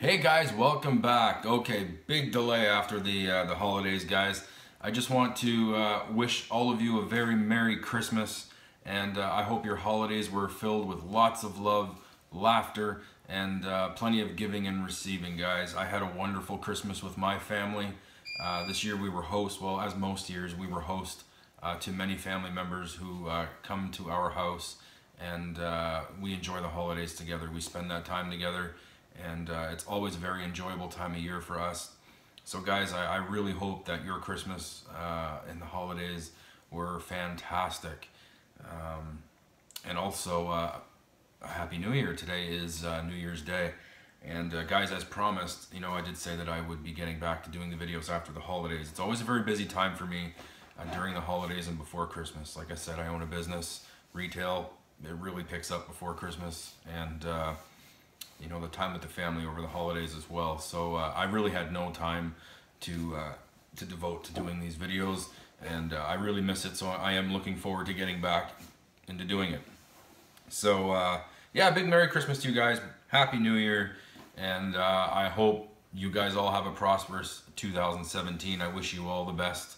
Hey guys, welcome back. Okay, big delay after the holidays, guys. I just want to wish all of you a very Merry Christmas, and I hope your holidays were filled with lots of love, laughter, and plenty of giving and receiving, guys. I had a wonderful Christmas with my family. This year we were host, well, as most years, we were host to many family members who come to our house, and we enjoy the holidays together. We spend that time together, and it's always a very enjoyable time of year for us. So guys, I really hope that your Christmas and the holidays were fantastic. And also, a Happy New Year. Today is New Year's Day. And guys, as promised, you know, I did say that I would be getting back to doing the videos after the holidays. It's always a very busy time for me during the holidays and before Christmas. Like I said, I own a business, retail. It really picks up before Christmas, and you know, the time with the family over the holidays as well. So I really had no time to devote to doing these videos, and I really miss it. So I am looking forward to getting back into doing it. So yeah, big Merry Christmas to you guys. Happy New Year, and I hope you guys all have a prosperous 2017. I wish you all the best,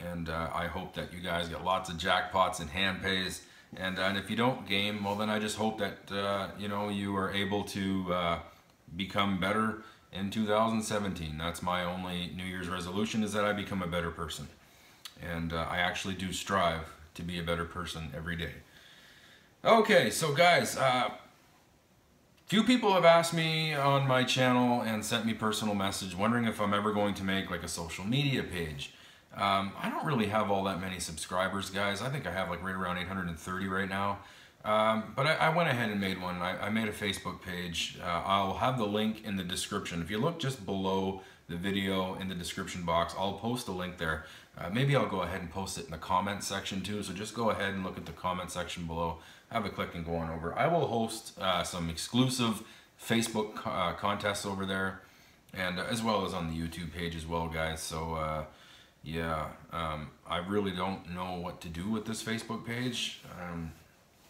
and I hope that you guys get lots of jackpots and hand pays. And if you don't game, well, then I just hope that you know, you are able to become better in 2017. That's my only New Year's resolution, is that I become a better person. And I actually do strive to be a better person every day. Okay, so guys, few people have asked me on my channel and sent me personal message wondering if I'm ever going to make like a social media page. I don't really have all that many subscribers, guys. I think I have like right around 830 right now. But I went ahead and made one. I made a Facebook page. I'll have the link in the description. If you look just below the video in the description box, I'll post a link there. Maybe I'll go ahead and post it in the comment section too. So just go ahead and look at the comment section below. Have a click and go on over. I will host some exclusive Facebook contests over there, and as well as on the YouTube page as well, guys. So yeah, I really don't know what to do with this Facebook page.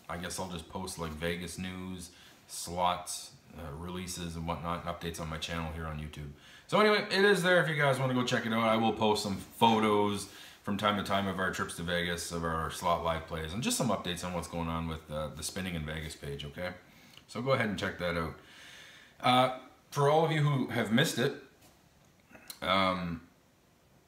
I guess I'll just post like Vegas news, slots, releases and whatnot, and updates on my channel here on YouTube. So anyway, it is there if you guys want to go check it out. I will post some photos from time to time of our trips to Vegas, of our slot live plays, and just some updates on what's going on with the Spinning in Vegas page, okay? So go ahead and check that out. For all of you who have missed it,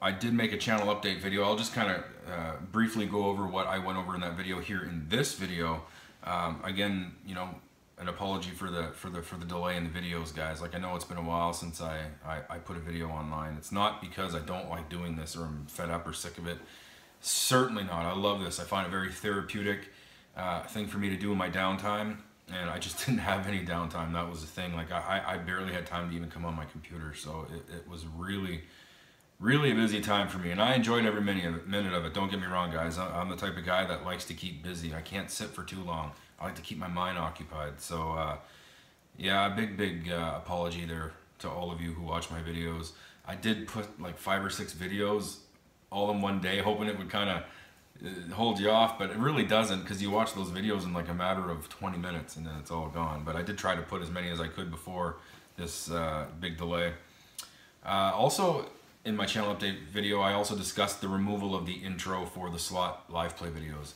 I did make a channel update video. I'll just kind of briefly go over what I went over in that video here in this video. Again, you know, an apology for the delay in the videos, guys. Like, I know it's been a while since I put a video online. It's not because I don't like doing this or I'm fed up or sick of it. Certainly not. I love this. I find it a very therapeutic thing for me to do in my downtime, and I just didn't have any downtime. That was the thing. Like, I barely had time to even come on my computer, so it was really a busy time for me, and I enjoyed every minute of it. Don't get me wrong, guys. I'm the type of guy that likes to keep busy. I can't sit for too long. I like to keep my mind occupied. So yeah, a big apology there to all of you who watch my videos. I did put like 5 or 6 videos all in one day, hoping it would kind of hold you off, but it really doesn't, because you watch those videos in like a matter of 20 minutes and then it's all gone. But I did try to put as many as I could before this big delay. Also, in my channel update video, I also discussed the removal of the intro for the slot live play videos.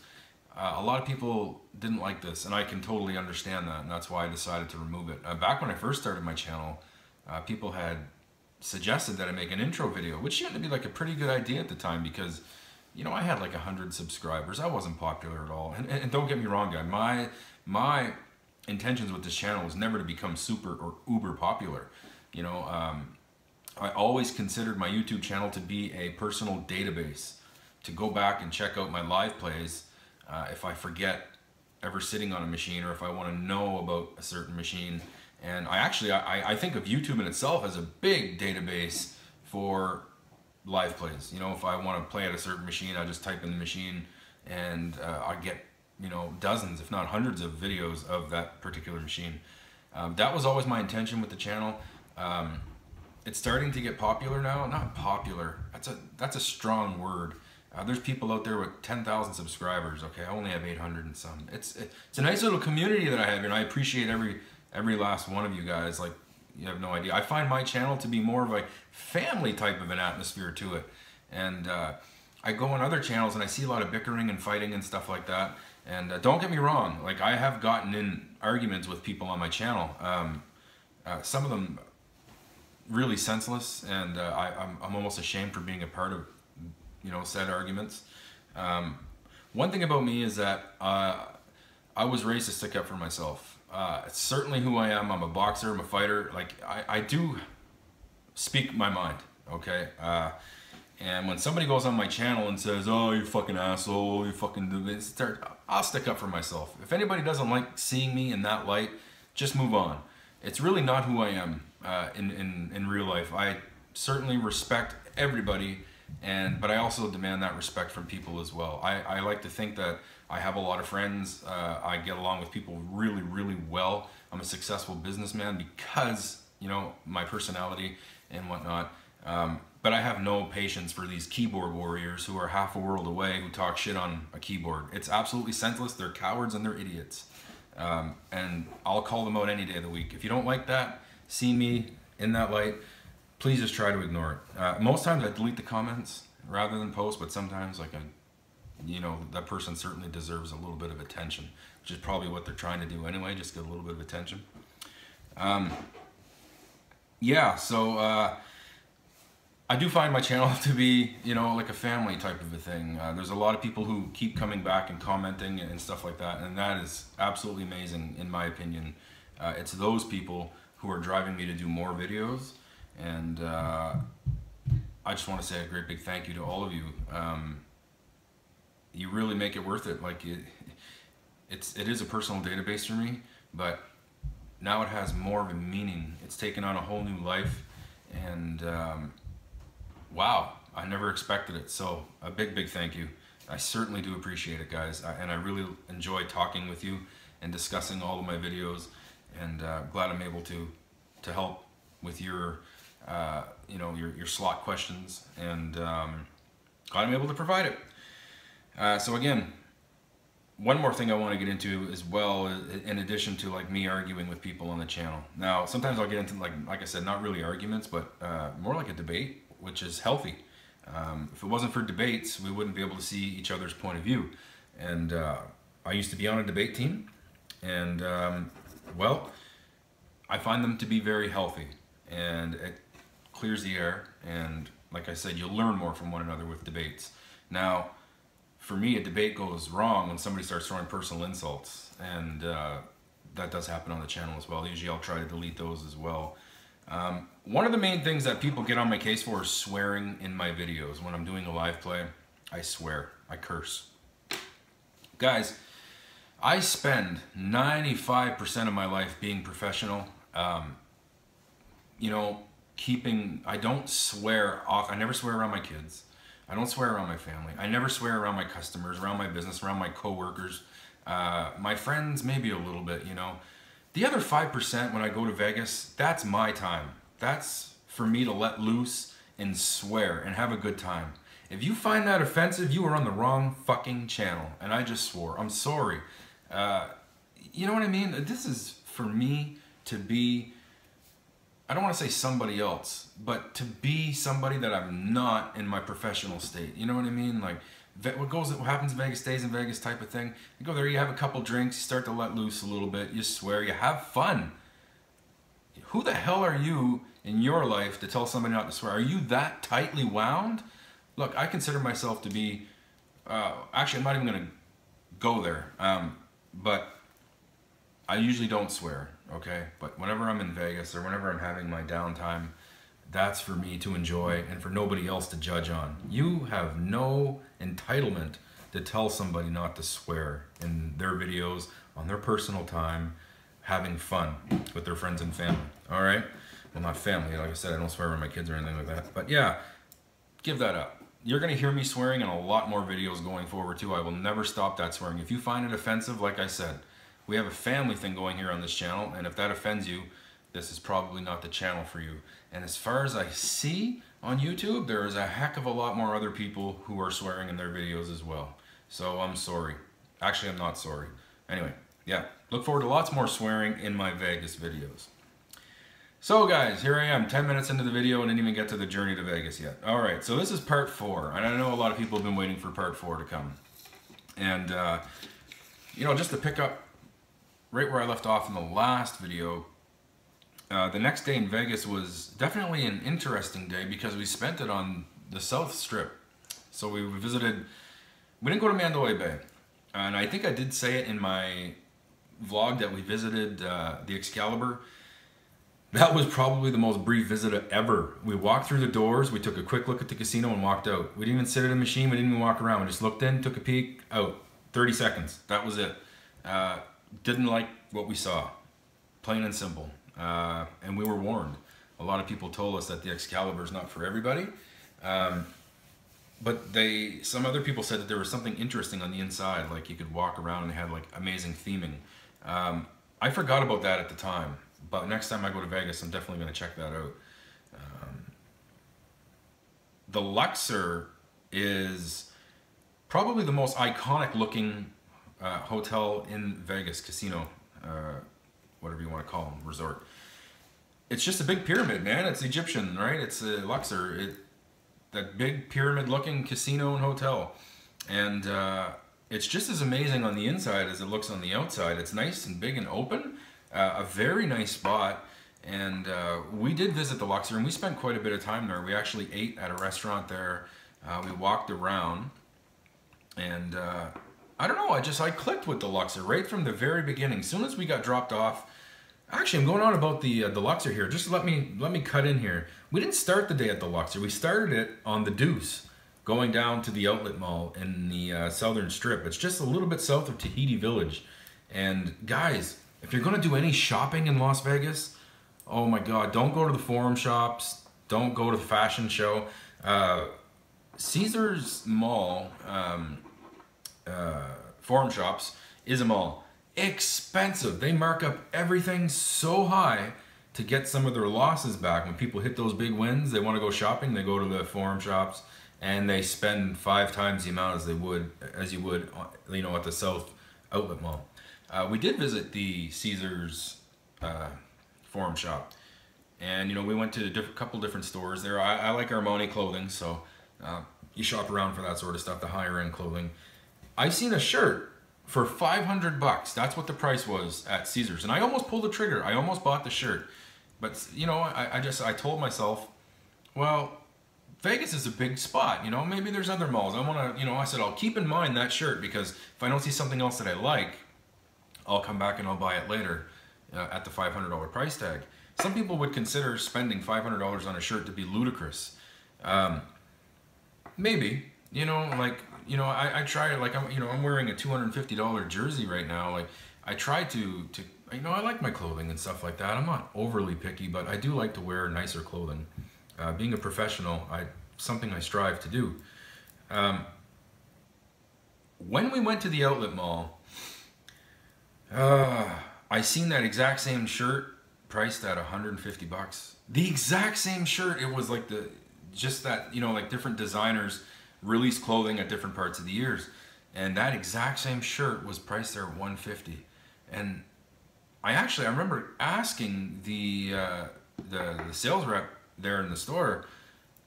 A lot of people didn't like this, and I can totally understand that, and that's why I decided to remove it. Back when I first started my channel, people had suggested that I make an intro video, which seemed to be like a pretty good idea at the time, because, you know, I had like 100 subscribers. I wasn't popular at all, and don't get me wrong, guys. My intentions with this channel was never to become super or uber popular. You know, I always considered my YouTube channel to be a personal database, to go back and check out my live plays if I forget ever sitting on a machine, or if I want to know about a certain machine. And I think of YouTube in itself as a big database for live plays. You know, if I want to play at a certain machine, I just type in the machine, and I get, you know, dozens, if not hundreds of videos of that particular machine. That was always my intention with the channel. It's starting to get popular now. Not popular. That's a strong word. There's people out there with 10,000 subscribers. Okay, I only have 800 and some. It's a nice little community that I have here, and I appreciate every last one of you guys. Like, You have no idea. I find my channel to be more of a family type of an atmosphere to it. And I go on other channels and I see a lot of bickering and fighting and stuff like that. And don't get me wrong, like I have gotten in arguments with people on my channel. Some of them really senseless, and I'm almost ashamed for being a part of, you know, said arguments. One thing about me is that I was raised to stick up for myself. It's certainly who I am. I'm a boxer, I'm a fighter. Like I do speak my mind, okay? And when somebody goes on my channel and says, "Oh, you fucking asshole, you fucking do this," I'll stick up for myself. If anybody doesn't like seeing me in that light, just move on. It's really not who I am in real life. I certainly respect everybody, but I also demand that respect from people as well. I like to think that I have a lot of friends. I get along with people really, really well. I'm a successful businessman because, you know, my personality and whatnot. But I have no patience for these keyboard warriors who are half a world away who talk shit on a keyboard. It's absolutely senseless. They're cowards and they're idiots. And I'll call them out any day of the week. If you don't like that, see me in that light, please just try to ignore it. Most times I delete the comments rather than post, but sometimes, like, you know, that person certainly deserves a little bit of attention, which is probably what they're trying to do anyway, just get a little bit of attention. Yeah, so I do find my channel to be, you know, like a family type of a thing. There's a lot of people who keep coming back and commenting and stuff like that, and that is absolutely amazing in my opinion. It's those people who are driving me to do more videos, and I just want to say a great big thank you to all of you. You really make it worth it. Like it is a personal database for me, but now it has more of a meaning. It's taken on a whole new life, and wow, I never expected it. So a big, big thank you. I certainly do appreciate it, guys. And I really enjoy talking with you and discussing all of my videos. And glad I'm able to help with your, you know, your slot questions. And glad I'm able to provide it. So again, one more thing I want to get into as well, in addition to like me arguing with people on the channel. Now, sometimes I'll get into like I said, not really arguments, but more like a debate, which is healthy. If it wasn't for debates, we wouldn't be able to see each other's point of view. And I used to be on a debate team, and well, I find them to be very healthy, and it clears the air, and like I said, you'll learn more from one another with debates. Now, for me, a debate goes wrong when somebody starts throwing personal insults, and that does happen on the channel as well. Usually I'll try to delete those as well. One of the main things that people get on my case for is swearing in my videos. When I'm doing a live play, I swear, I curse. Guys, I spend 95% of my life being professional. You know, I don't swear off. I never swear around my kids. I don't swear around my family. I never swear around my customers, around my business, around my coworkers. My friends, maybe a little bit, you know. The other 5% when I go to Vegas, that's my time. That's for me to let loose and swear and have a good time. If you find that offensive, you are on the wrong fucking channel. And I just swore. I'm sorry. You know what I mean? This is for me to be, I don't want to say somebody else, but to be somebody that I'm not in my professional state. You know what I mean? Like, what happens in Vegas stays in Vegas type of thing. You go there, you have a couple drinks, you start to let loose a little bit, you swear, you have fun. Who the hell are you in your life to tell somebody not to swear? Are you that tightly wound? Look, I consider myself to be, actually I'm not even going to go there, but I usually don't swear, okay? But whenever I'm in Vegas or whenever I'm having my downtime, that's for me to enjoy and for nobody else to judge on. You have no entitlement to tell somebody not to swear in their videos, on their personal time, having fun with their friends and family, all right? Well, not family, like I said, I don't swear around my kids or anything like that. But yeah, give that up. You're gonna hear me swearing in a lot more videos going forward too. I will never stop that swearing. If you find it offensive, like I said, we have a family thing going here on this channel, and if that offends you, this is probably not the channel for you. And as far as I see on YouTube, there is a heck of a lot more other people who are swearing in their videos as well. So I'm sorry. Actually, I'm not sorry. Anyway, yeah, look forward to lots more swearing in my Vegas videos. So guys, here I am, 10 minutes into the video and didn't even get to the journey to Vegas yet. All right, so this is part 4, and I know a lot of people have been waiting for part 4 to come. And, you know, just to pick up right where I left off in the last video, the next day in Vegas was definitely an interesting day because we spent it on the South Strip. So we didn't go to Mandalay Bay. And I think I did say it in my vlog that we visited the Excalibur. That was probably the most brief visit ever. We walked through the doors, we took a quick look at the casino and walked out. We didn't even sit at a machine, we didn't even walk around. We just looked in, took a peek, out. 30 seconds, that was it. Didn't like what we saw, plain and simple. And we were warned. A lot of people told us that the Excalibur is not for everybody. But some other people said that there was something interesting on the inside, like you could walk around and it had like amazing theming. I forgot about that at the time. But next time I go to Vegas, I'm definitely going to check that out. The Luxor is probably the most iconic looking hotel in Vegas, casino, whatever you want to call them, resort. It's just a big pyramid, man. It's Egyptian, right? It's a Luxor. That big pyramid looking casino and hotel. And it's just as amazing on the inside as it looks on the outside. It's nice and big and open. A very nice spot, and we did visit the Luxor, and we spent quite a bit of time there. We actually ate at a restaurant there. We walked around, and I don't know, I clicked with the Luxor right from the very beginning. As soon as we got dropped off, actually, I'm going on about the Luxor here. Just let me cut in here. We didn't start the day at the Luxor. We started it on the Deuce, going down to the outlet mall in the Southern Strip. It's just a little bit south of Tahiti Village, and guys, if you're going to do any shopping in Las Vegas, oh my God, don't go to the forum shops. Don't go to the fashion show. Caesars Mall, forum shops, is a mall. Expensive. They mark up everything so high to get some of their losses back. When people hit those big wins, they want to go shopping, they go to the forum shops, and they spend 5 times the amount as you would, you know, at the South Outlet Mall. We did visit the Caesars forum shop, and you know, we went to a couple different stores there. I like Armani clothing, so you shop around for that sort of stuff, the higher end clothing. I seen a shirt for 500 bucks. That's what the price was at Caesars, and I almost pulled the trigger. I almost bought the shirt, but you know, I told myself, well, Vegas is a big spot, you know, maybe there's other malls. I said, I'll keep in mind that shirt, because if I don't see something else that I like, I'll come back and I'll buy it later at the $500 price tag. Some people would consider spending $500 on a shirt to be ludicrous. Maybe, you know, like, you know, I try, like, I'm wearing a $250 jersey right now. Like, I try to, you know, I like my clothing and stuff like that. I'm not overly picky, but I do like to wear nicer clothing. Being a professional, something I strive to do. When we went to the outlet mall, I seen that exact same shirt priced at 150 bucks. The exact same shirt. It was like just that, you know, like different designers release clothing at different parts of the years. And that exact same shirt was priced there at 150. And I remember asking the sales rep there in the store,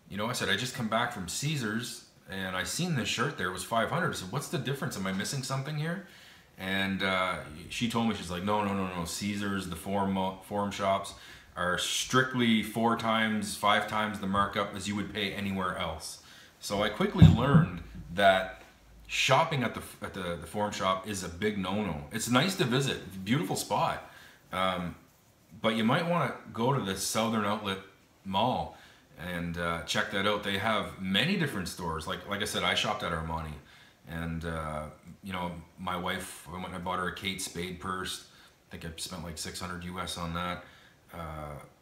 you know, I said, I just come back from Caesars and I seen this shirt there, it was 500. I said, what's the difference? Am I missing something here? And she told me, she's like, no, Caesars, the forum shops are strictly 4 times, 5 times the markup as you would pay anywhere else. So I quickly learned that shopping at the forum shop is a big no-no. It's nice to visit, beautiful spot, but you might want to go to the Southern Outlet Mall and check that out. They have many different stores. Like I said, I shopped at Armani. And, you know, my wife, when I bought her a Kate Spade purse, I think I spent like 600 US on that.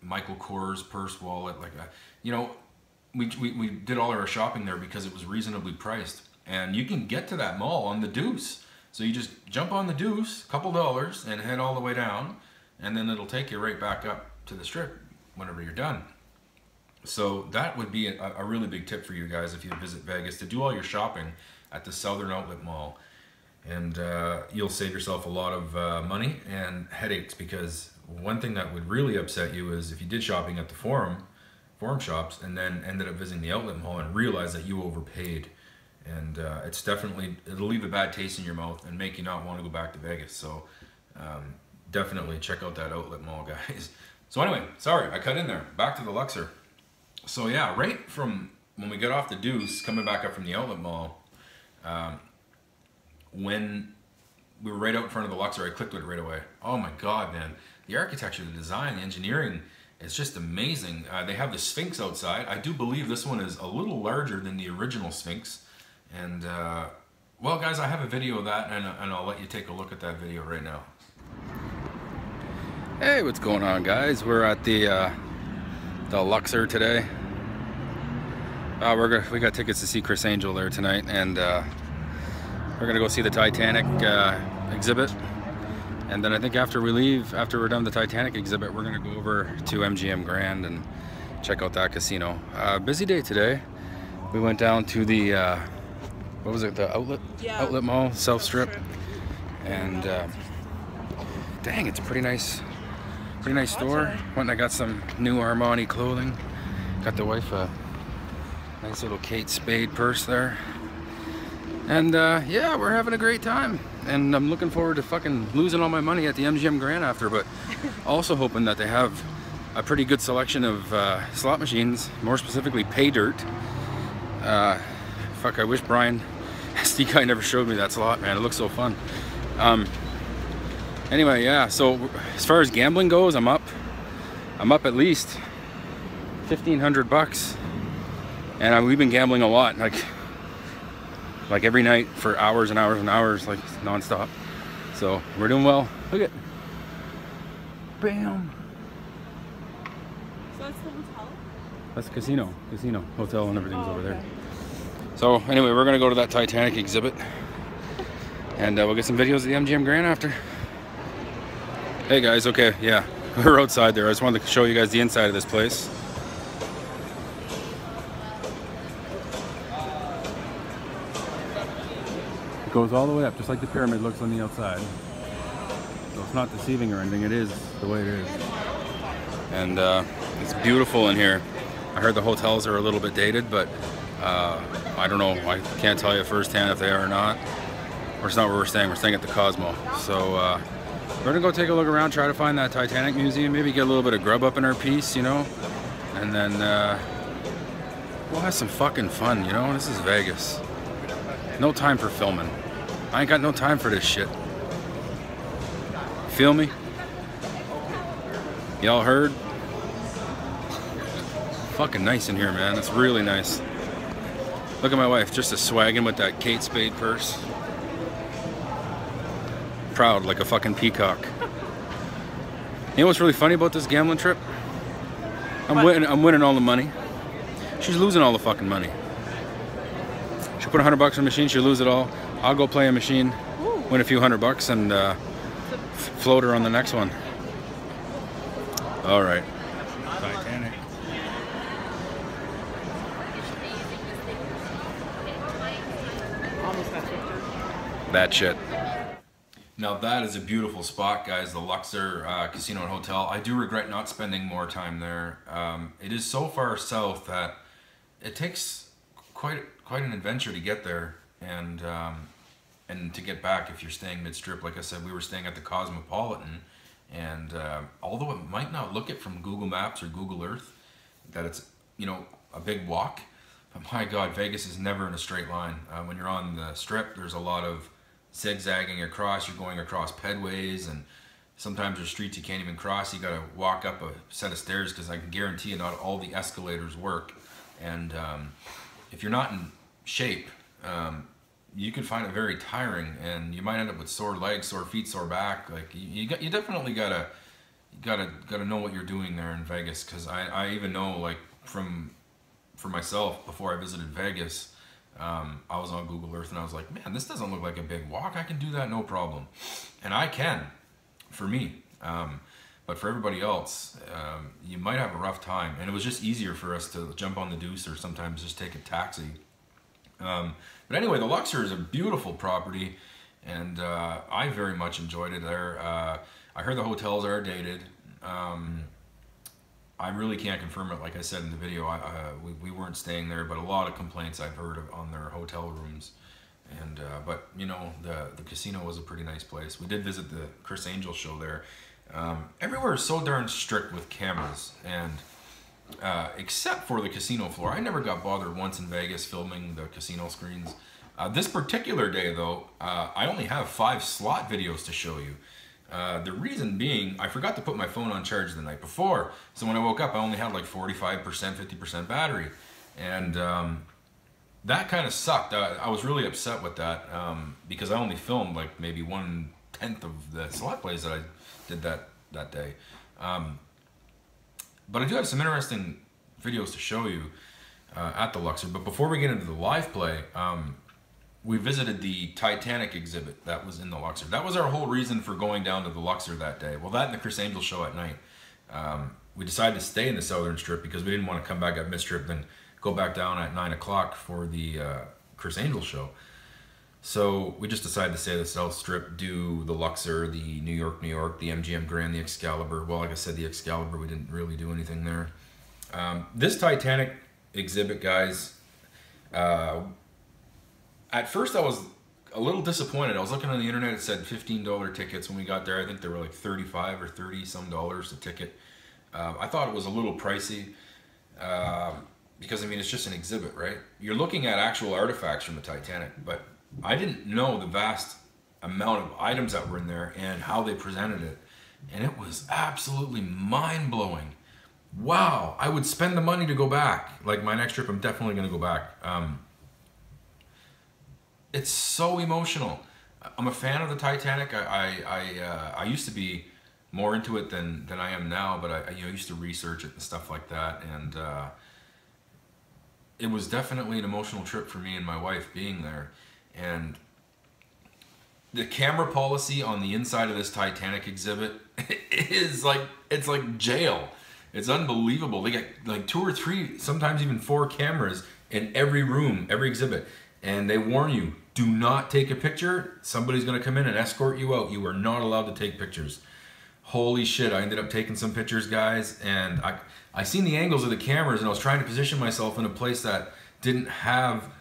Michael Kors purse, wallet, like that. You know, we did all our shopping there because it was reasonably priced. And you can get to that mall on the Deuce. So you just jump on the Deuce, couple dollars, and head all the way down. And then it'll take you right back up to the Strip whenever you're done. So that would be a really big tip for you guys if you visit Vegas, to do all your shopping at the Southern Outlet Mall. And you'll save yourself a lot of money and headaches, because one thing that would really upset you is if you did shopping at the forum shops and then ended up visiting the outlet mall and realized that you overpaid. And it's definitely, it'll leave a bad taste in your mouth and make you not want to go back to Vegas. So definitely check out that outlet mall, guys. So anyway, sorry, I cut in there. Back to the Luxor. So yeah, right from when we got off the Deuce, coming back up from the outlet mall, when we were right out in front of the Luxor, I clicked with it right away. Oh my God, man. The architecture, the design, the engineering, it's just amazing. They have the Sphinx outside. I do believe this one is a little larger than the original Sphinx. And, well, guys, I have a video of that, and I'll let you take a look at that video right now. Hey, what's going on, guys? We're at the Luxor today. We got tickets to see Chris Angel there tonight, and we're gonna go see the Titanic exhibit. And then I think after we're done the Titanic exhibit, we're gonna go over to MGM Grand and check out that casino. Busy day today. We went down to the what was it, the outlet mall, South Strip, and dang, it's a pretty nice store. Went and I got some new Armani clothing. Got the wife a nice little Kate Spade purse there. And yeah, we're having a great time. And I'm looking forward to fucking losing all my money at the MGM Grand after, but also hoping that they have a pretty good selection of slot machines, more specifically Pay Dirt. Fuck, I wish Brian SD guy never showed me that slot, man. It looks so fun. Anyway, yeah, so as far as gambling goes, I'm up at least $1,500 bucks. And we've been gambling a lot, like every night for hours and hours and hours, like non-stop. So we're doing well. Look at, bam. So that's the hotel? That's the casino, hotel, and everything's over there. So anyway, we're gonna go to that Titanic exhibit, and we'll get some videos of the MGM Grand after. Hey guys, okay, yeah, we're outside there. I just wanted to show you guys the inside of this place. Goes all the way up, just like the pyramid looks on the outside. So it's not deceiving or anything, it is the way it is. And it's beautiful in here. I heard the hotels are a little bit dated, but I don't know, I can't tell you firsthand if they are or not. Or it's not where we're staying at the Cosmo. So we're gonna go take a look around, try to find that Titanic museum, maybe get a little bit of grub up in our piece, you know? And then we'll have some fucking fun, you know? This is Vegas. No time for filming. I ain't got no time for this shit. Feel me? Y'all heard? Fucking nice in here, man. It's really nice. Look at my wife, just a swagging with that Kate Spade purse. Proud like a fucking peacock. You know what's really funny about this gambling trip? I'm winning all the money. She's losing all the fucking money. She'll put $100 in a machine, she'll lose it all. I'll go play a machine, win a few $100 and float her on the next one. All right. Titanic. That shit. Now that is a beautiful spot, guys, the Luxor Casino and Hotel. I do regret not spending more time there. It is so far south that it takes quite an adventure to get there and to get back if you're staying mid-strip. Like I said, we were staying at the Cosmopolitan, and although it might not look it from Google Maps or Google Earth that it's, you know, a big walk, but my God, Vegas is never in a straight line. When you're on the Strip, there's a lot of zigzagging across. You're going across pedways, and sometimes there's streets you can't even cross. You gotta walk up a set of stairs because I can guarantee you not all the escalators work. And if you're not in shape, you can find it very tiring, and you might end up with sore legs, sore feet, sore back. Like you definitely gotta know what you're doing there in Vegas. Because I even know, like, for myself, before I visited Vegas, I was on Google Earth and I was like, man, this doesn't look like a big walk. I can do that no problem, and I can, for me. But for everybody else, you might have a rough time. And it was just easier for us to jump on the Deuce or sometimes just take a taxi. But anyway, the Luxor is a beautiful property, and I very much enjoyed it there. I heard the hotels are dated, I really can't confirm it. Like I said in the video, we weren't staying there, but a lot of complaints I've heard on their hotel rooms. And but you know, the casino was a pretty nice place. We did visit the Chris Angel show there. Everywhere is so darn strict with cameras, and except for the casino floor. I never got bothered once in Vegas filming the casino screens. This particular day though, I only have 5 slot videos to show you. The reason being, I forgot to put my phone on charge the night before, so when I woke up I only had like 45%, 50% battery, and that kind of sucked. I was really upset with that, because I only filmed like maybe 1/10 of the slot plays that I did that day. But I do have some interesting videos to show you at the Luxor. But before we get into the live play, we visited the Titanic exhibit that was in the Luxor. That was our whole reason for going down to the Luxor that day. Well, that and the Chris Angel show at night. We decided to stay in the Southern Strip because we didn't want to come back at mid-strip and go back down at 9 o'clock for the Chris Angel show. So we just decided to stay at the South Strip, do the Luxor, the New York, the MGM Grand, the Excalibur. Well, like I said, the Excalibur, we didn't really do anything there. This Titanic exhibit, guys, at first I was a little disappointed. I was looking on the internet, it said $15 tickets. When we got there, I think they were like 35 or 30 some dollars a ticket. I thought it was a little pricey, because I mean, it's just an exhibit, right? You're looking at actual artifacts from the Titanic, but I didn't know the vast amount of items that were in there and how they presented it. And it was absolutely mind-blowing. Wow, I would spend the money to go back. Like my next trip, I'm definitely gonna go back. It's so emotional. I'm a fan of the Titanic. I used to be more into it than I am now, but I used to research it and stuff like that. And it was definitely an emotional trip for me and my wife being there. And the camera policy on the inside of this Titanic exhibit is like, it's like jail. It's unbelievable. They get like 2 or 3, sometimes even 4 cameras in every room, every exhibit. And they warn you, do not take a picture. Somebody's gonna come in and escort you out. You are not allowed to take pictures. Holy shit, I ended up taking some pictures, guys. And I seen the angles of the cameras, and I was trying to position myself in a place that didn't have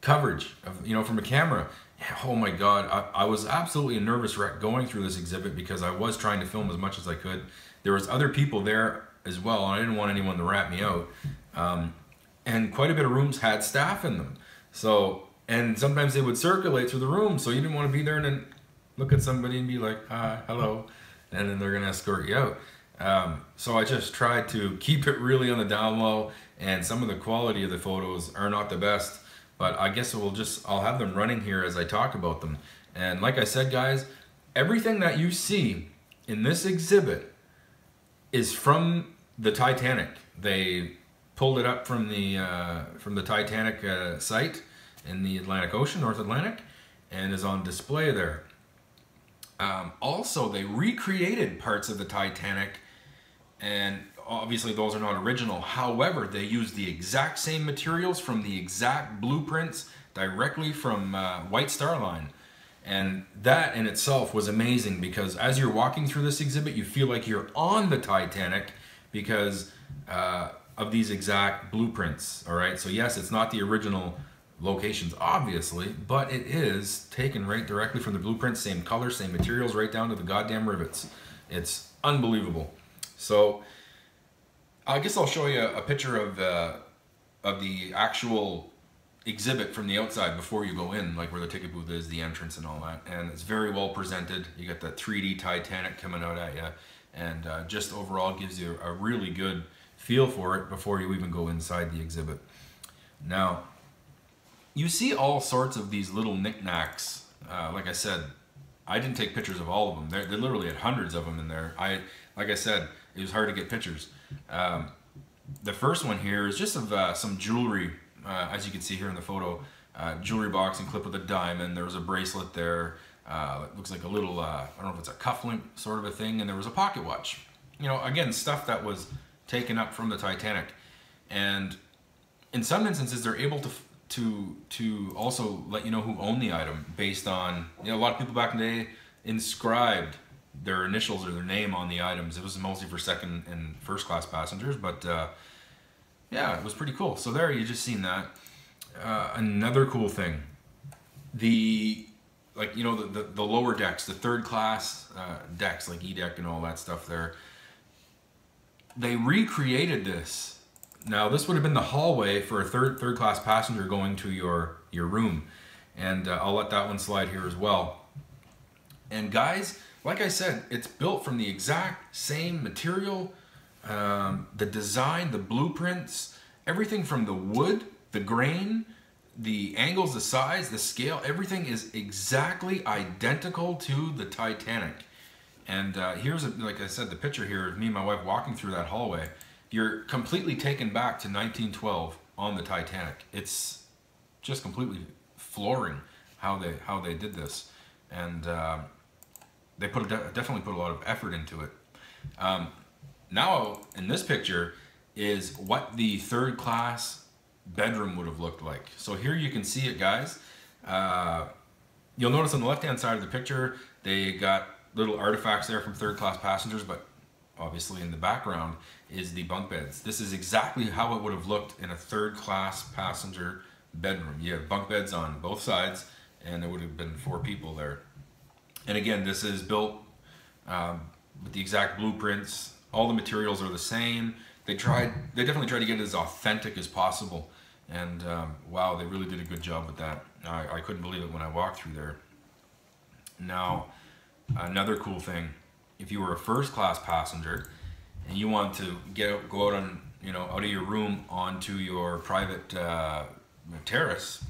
coverage of, from a camera. Oh my God, I was absolutely a nervous wreck going through this exhibit because I was trying to film as much as I could. There was other people there as well, and I didn't want anyone to rat me out. And quite a bit of rooms had staff in them. So, and sometimes they would circulate through the room, so you didn't want to be there and then look at somebody and be like, hi, hello, and then they're gonna escort you out. So I just tried to keep it really on the down low, and some of the quality of the photos are not the best. But I guess I'll have them running here as I talk about them. And like I said, guys, everything that you see in this exhibit is from the Titanic. They pulled it up from the Titanic site in the Atlantic Ocean, North Atlantic, and is on display there. Also, they recreated parts of the Titanic, and obviously those are not original. However, they used the exact same materials from the exact blueprints directly from White Star Line. And that in itself was amazing, because as you're walking through this exhibit, you feel like you're on the Titanic because of these exact blueprints, all right? So yes, it's not the original locations, obviously, but it is taken right directly from the blueprints, same color, same materials, right down to the goddamn rivets. It's unbelievable. So I guess I'll show you a picture of the actual exhibit from the outside before you go in, like where the ticket booth is, the entrance and all that. And it's very well presented. You got that 3D Titanic coming out at you, and just overall gives you a really good feel for it before you even go inside the exhibit. Now, you see all sorts of these little knickknacks. Like I said, I didn't take pictures of all of them. They literally had hundreds of them in there. Like I said, it was hard to get pictures. The first one here is just of some jewelry, as you can see here in the photo. Jewelry box and clip with a diamond. There was a bracelet there. It looks like a little, I don't know if it's a cufflink sort of a thing, and there was a pocket watch. Again, stuff that was taken up from the Titanic. And in some instances, they're able to also let you know who owned the item based on, a lot of people back in the day inscribed their initials or their name on the items. It was mostly for second and first class passengers, but yeah, it was pretty cool. So there, you just seen that. Another cool thing, the lower decks, the third class decks, like E deck and all that stuff there, they recreated this. Now this would have been the hallway for a third class passenger going to your room, and I'll let that one slide here as well. And guys, like I said, it's built from the exact same material, the design, the blueprints, everything from the wood, the grain, the angles, the size, the scale, everything is exactly identical to the Titanic. And here's, like I said, the picture here of me and my wife walking through that hallway. You're completely taken back to 1912 on the Titanic. It's just completely flooring how they did this. And they definitely put a lot of effort into it. Now, in this picture is what the third class bedroom would have looked like. So here you can see it, guys. You'll notice on the left-hand side of the picture, they got little artifacts there from third class passengers, but obviously in the background is the bunk beds. This is exactly how it would have looked in a third class passenger bedroom. You have bunk beds on both sides, and there would have been 4 people there. And again, this is built with the exact blueprints. All the materials are the same. They definitely tried to get it as authentic as possible. And wow, they really did a good job with that. I couldn't believe it when I walked through there. Now, another cool thing, if you were a first class passenger and you want to go out on, out of your room onto your private terrace,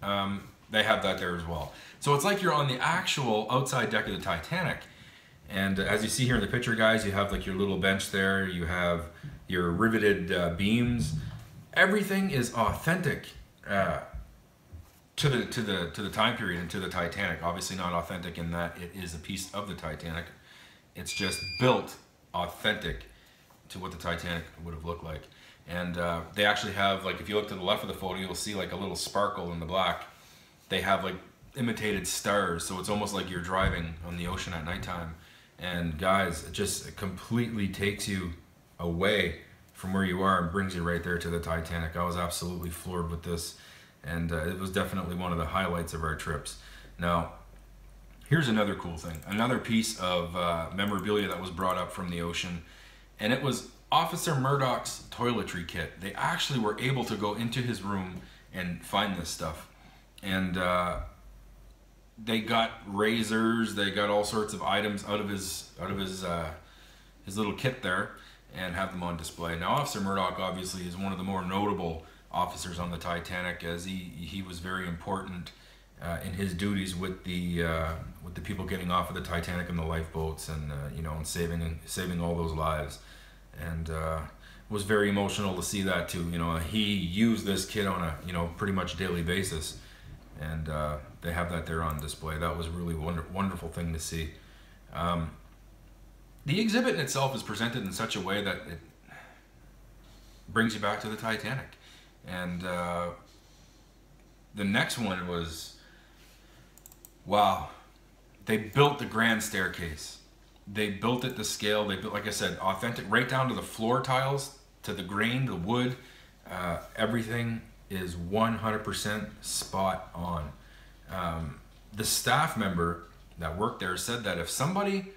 they have that there as well. So it's like you're on the actual outside deck of the Titanic. And as you see here in the picture, guys, you have like your little bench there. You have your riveted beams. Everything is authentic to the time period and to the Titanic. Obviously not authentic in that it is a piece of the Titanic. It's just built authentic to what the Titanic would have looked like. And they actually have, like, if you look to the left of the photo, you'll see like a little sparkle in the black. They have like imitated stars, so it's almost like you're driving on the ocean at nighttime. And guys, it completely takes you away from where you are and brings you right there to the Titanic. I was absolutely floored with this, and it was definitely one of the highlights of our trips. Now, here's another cool thing, another piece of memorabilia that was brought up from the ocean, and it was Officer Murdoch's toiletry kit. They actually were able to go into his room and find this stuff. And they got razors, they got all sorts of items out of his little kit there, and have them on display. Now, Officer Murdoch obviously is one of the more notable officers on the Titanic, as he was very important in his duties with the people getting off of the Titanic in the lifeboats, and and saving all those lives. And it was very emotional to see that too. He used this kit on a pretty much daily basis. And they have that there on display. That was a really wonderful thing to see. The exhibit in itself is presented in such a way that it brings you back to the Titanic. And the next one was, wow, they built the grand staircase. They built it to scale. They built, like I said, authentic, right down to the floor tiles, to the grain, the wood, everything is 100% spot on. The staff member that worked there said that if somebody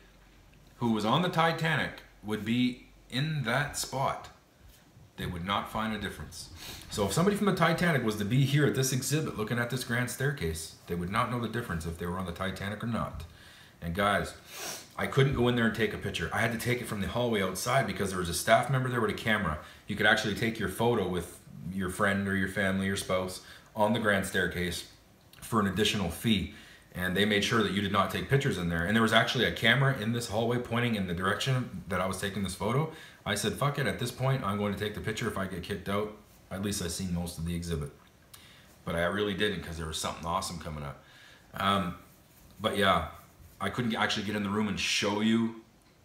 who was on the Titanic would be in that spot, they would not find a difference. So if somebody from the Titanic was to be here at this exhibit looking at this grand staircase, they would not know the difference if they were on the Titanic or not. And guys, I couldn't go in there and take a picture. I had to take it from the hallway outside because there was a staff member there with a camera. You could actually take your photo with your friend or your family or spouse on the grand staircase for an additional fee, and they made sure that you did not take pictures in there. And there was actually a camera in this hallway pointing in the direction that I was taking this photo. I said, fuck it, at this point I'm going to take the picture. If I get kicked out, at least I've seen most of the exhibit. But I really didn't, because there was something awesome coming up. But yeah, I couldn't actually get in the room and show you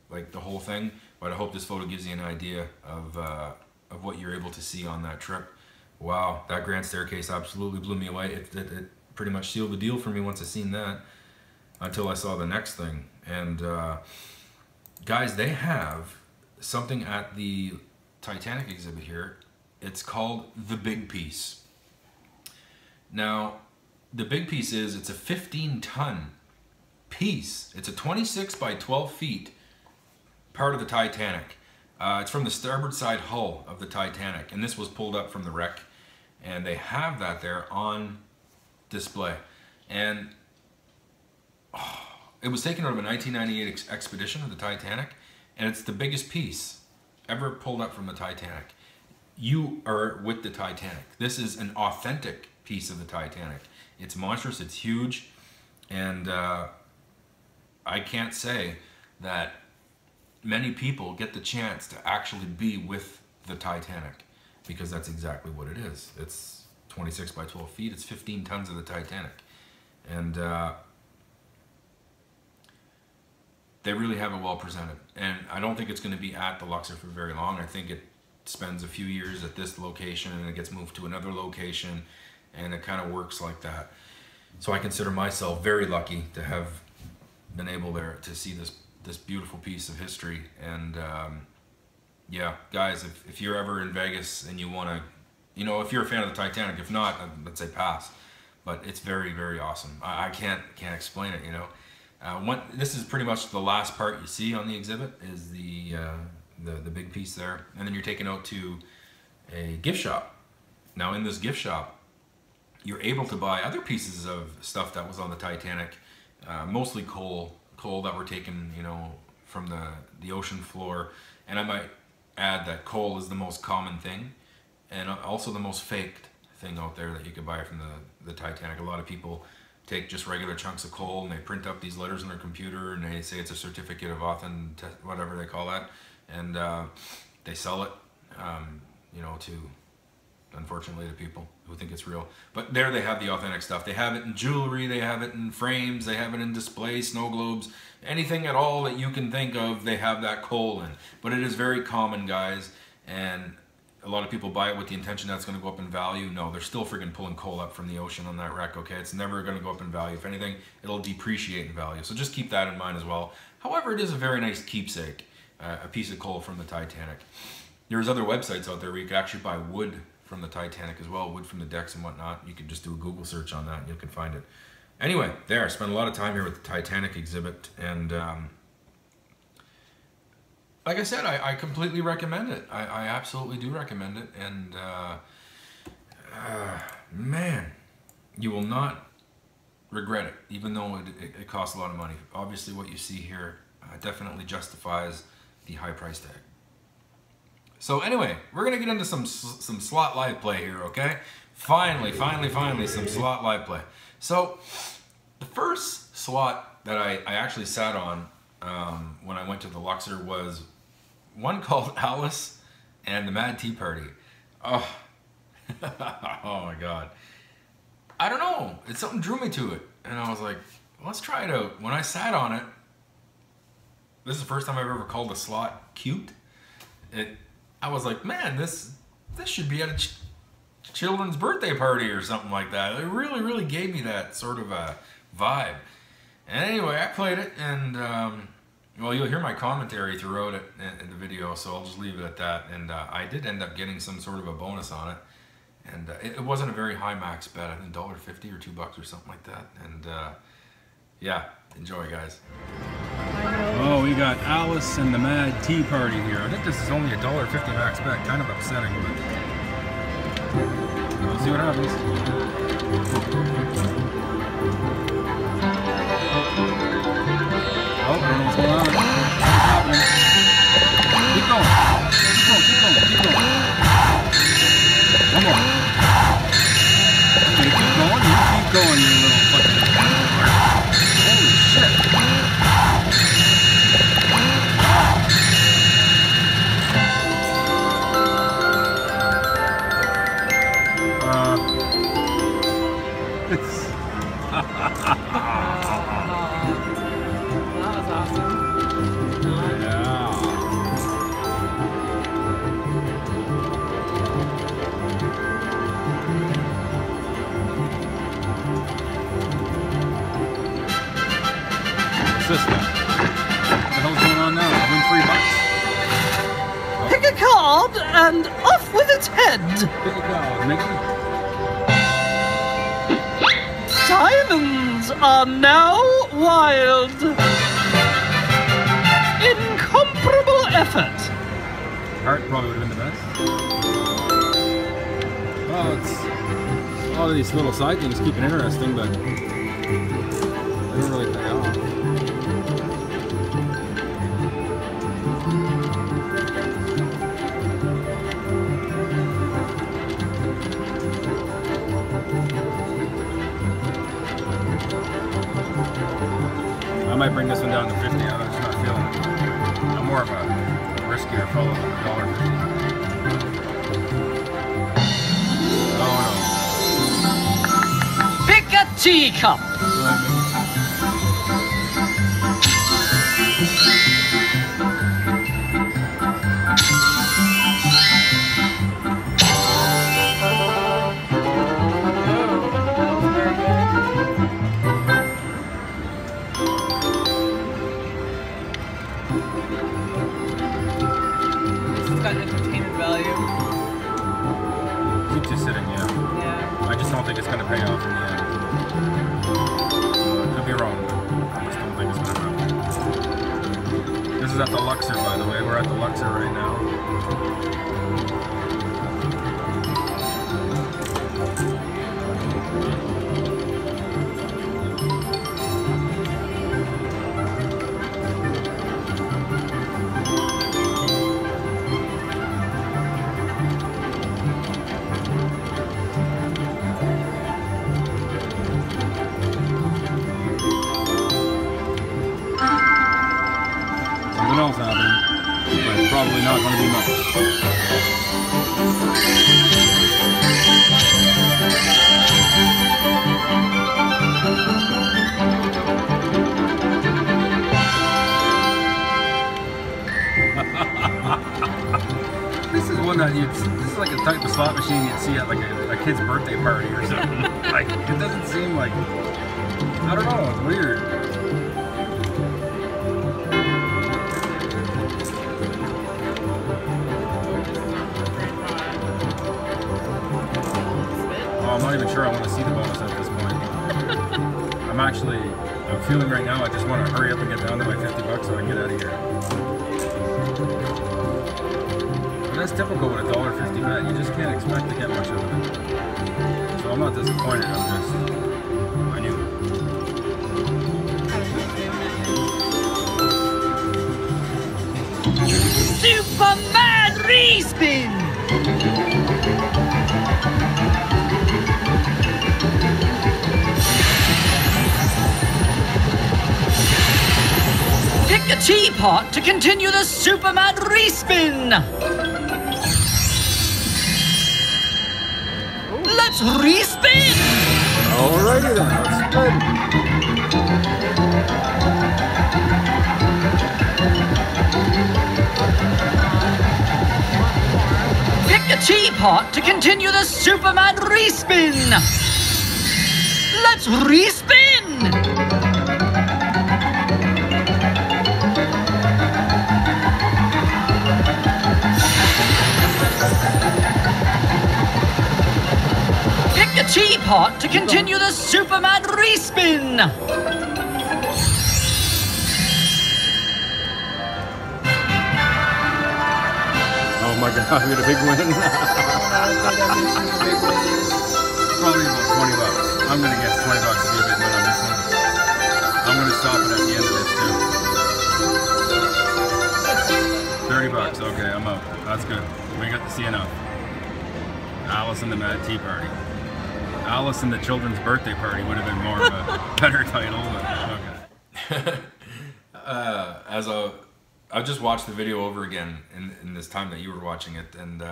like the whole thing, but I hope this photo gives you an idea of what you're able to see on that trip. Wow, that grand staircase absolutely blew me away. It pretty much sealed the deal for me once I seen that. until I saw the next thing. And guys, they have something at the Titanic exhibit here. It's called the Big Piece. Now, the Big Piece it's a 15-ton piece. It's a 26 by 12 feet part of the Titanic. It's from the starboard side hull of the Titanic, and this was pulled up from the wreck, and they have that there on display. And it was taken out of a 1998 expedition of the Titanic, and it's the biggest piece ever pulled up from the Titanic. You are with the Titanic. This is an authentic piece of the Titanic. It's monstrous, it's huge, and I can't say that many people get the chance to actually be with the Titanic, because that's exactly what it is. It's 26 by 12 feet, it's 15 tons of the Titanic. And they really have it well presented. And I don't think it's going to be at the Luxor for very long. I think it spends a few years at this location and it gets moved to another location, and it kind of works like that. So I consider myself very lucky to have been able there to see this beautiful piece of history. And yeah, guys, if you're ever in Vegas and you want to, you know, if you're a fan of the Titanic, if not, let's say pass. But it's very, very awesome. I can't explain it, you know. This is pretty much the last part you see on the exhibit is the big piece there, and then you're taken out to a gift shop. Now in this gift shop, you're able to buy other pieces of stuff that was on the Titanic, mostly coal that were taken, you know, from the ocean floor. And I might add that coal is the most common thing, and also the most faked thing out there that you could buy from the Titanic. A lot of people take just regular chunks of coal and they print up these letters on their computer and they say it's a certificate of authenticity, whatever they call that, and they sell it, you know, to, unfortunately, to people who think it's real. But there they have the authentic stuff. They have it in jewelry, they have it in frames, they have it in displays, snow globes, anything at all that you can think of, they have that coal in. But it is very common, guys, and a lot of people buy it with the intention that it's going to go up in value. No, they're still freaking pulling coal up from the ocean on that wreck, okay? It's never going to go up in value. If anything, it'll depreciate in value. So just keep that in mind as well. However, it is a very nice keepsake, a piece of coal from the Titanic. There's other websites out there where you can actually buy wood from the Titanic as well, wood from the decks and whatnot. You can just do a Google search on that and you can find it. Anyway, there, I spent a lot of time here with the Titanic exhibit, and like I said, I completely recommend it. I absolutely do recommend it, and man, you will not regret it, even though it costs a lot of money. Obviously, what you see here definitely justifies the high price tag. So anyway, we're gonna get into some slot live play here, okay? Finally, some slot live play. So the first slot that I actually sat on when I went to the Luxor was one called Alice and the Mad Tea Party. Oh, oh my God. I don't know, something drew me to it, and I was like, let's try it out. When I sat on it, this is the first time I've ever called a slot cute. I was like, man, this should be at a children's birthday party or something like that. It really, really gave me that sort of a vibe. And anyway, I played it, and well, you'll hear my commentary throughout it in the video, so I'll just leave it at that. And I did end up getting some sort of a bonus on it, and it wasn't a very high max bet. I think $1.50 or $2 or something like that. And yeah, enjoy, guys. Oh, we got Alice and the Mad Tea Party here. I think this is only a $1.50 max bet. Kind of upsetting, but we'll see what happens. Oh, I don't know what's going on. What's happening? Keep going. Keep going. One more. Okay, keep going. You keep going, you little fucking... Holy shit. this then? What the hell's going on now? I win $3. Pick a card and off with its head. Pick a card, Mickey. Diamonds are now wild. Incomparable effort. Heart probably would have been the best. Well, it's a lot of these little side things keep it interesting, but they don't really pay off. I might bring this one down to 50. I'm just not feeling it. I'm more of a riskier fellow than $1.50. Oh no. Pick a teacup. It's got entertainment value. Keeps you sitting, yeah. Yeah. I just don't think it's going to pay off in the end. Could be wrong, but I just don't think it's going to happen. This is at the Luxor, by the way. We're at the Luxor right now. Something else happening, but it's probably not going to be much. This is one that this is like a type of slot machine you'd see at like a kid's birthday party or something. Like, it doesn't seem like, I don't know, it's weird. I'm not even sure I want to see the bonus at this point. I'm feeling right now I just want to hurry up and get down to my $50 so I can get out of here. But that's typical with a $1.50 bet. You just can't expect to get much out of it. So I'm not disappointed. I knew it. Superman respin. Pick a teapot to continue the Superman respin. Let's respin. Alrighty then, let's spin. Pick a teapot to continue the Superman respin. Let's respin. Pick a teapot to continue the Superman respin. Oh my god, we got a big win. Probably about $20. I'm gonna guess $20 to be a big win on this one. I'm gonna stop it at the end of this too. $30, okay, I'm out. That's good. We got to see enough. Alice and the Mad Tea Party. Alice and the Children's Birthday Party would have been more of a better title, but okay. I just watched the video over again in this time that you were watching it, and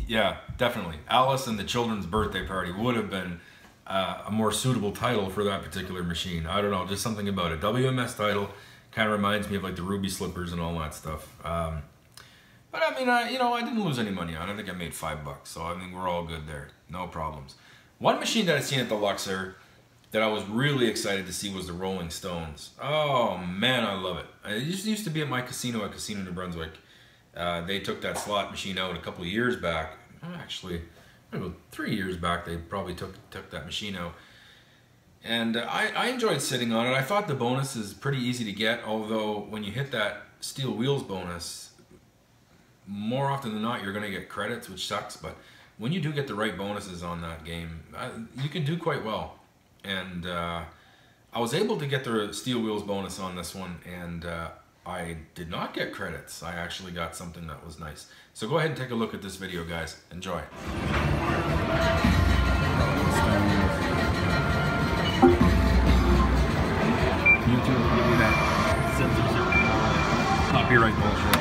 yeah, definitely. Alice and the Children's Birthday Party would have been a more suitable title for that particular machine. I don't know, just something about it. WMS title kind of reminds me of like the Ruby Slippers and all that stuff. But I mean, you know, I didn't lose any money on it. I think I made $5, so I mean, we're all good there. No problems. One machine that I've seen at the Luxor, that I was really excited to see was the Rolling Stones. Oh man, I love it. It used to be at my casino at Casino New Brunswick. They took that slot machine out a couple of years back. Actually, about 3 years back, they probably took that machine out. And I enjoyed sitting on it. I thought the bonus is pretty easy to get, although when you hit that steel wheels bonus, more often than not, you're going to get credits, which sucks. But when you do get the right bonuses on that game, you can do quite well. And I was able to get the steel wheels bonus on this one, and I did not get credits. I actually got something that was nice. So go ahead and take a look at this video, guys. Enjoy. YouTube will give you that censorship, copyright bullshit.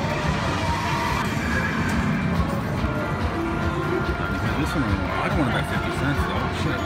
This one, I don't want to bet 50 cents though. Shit.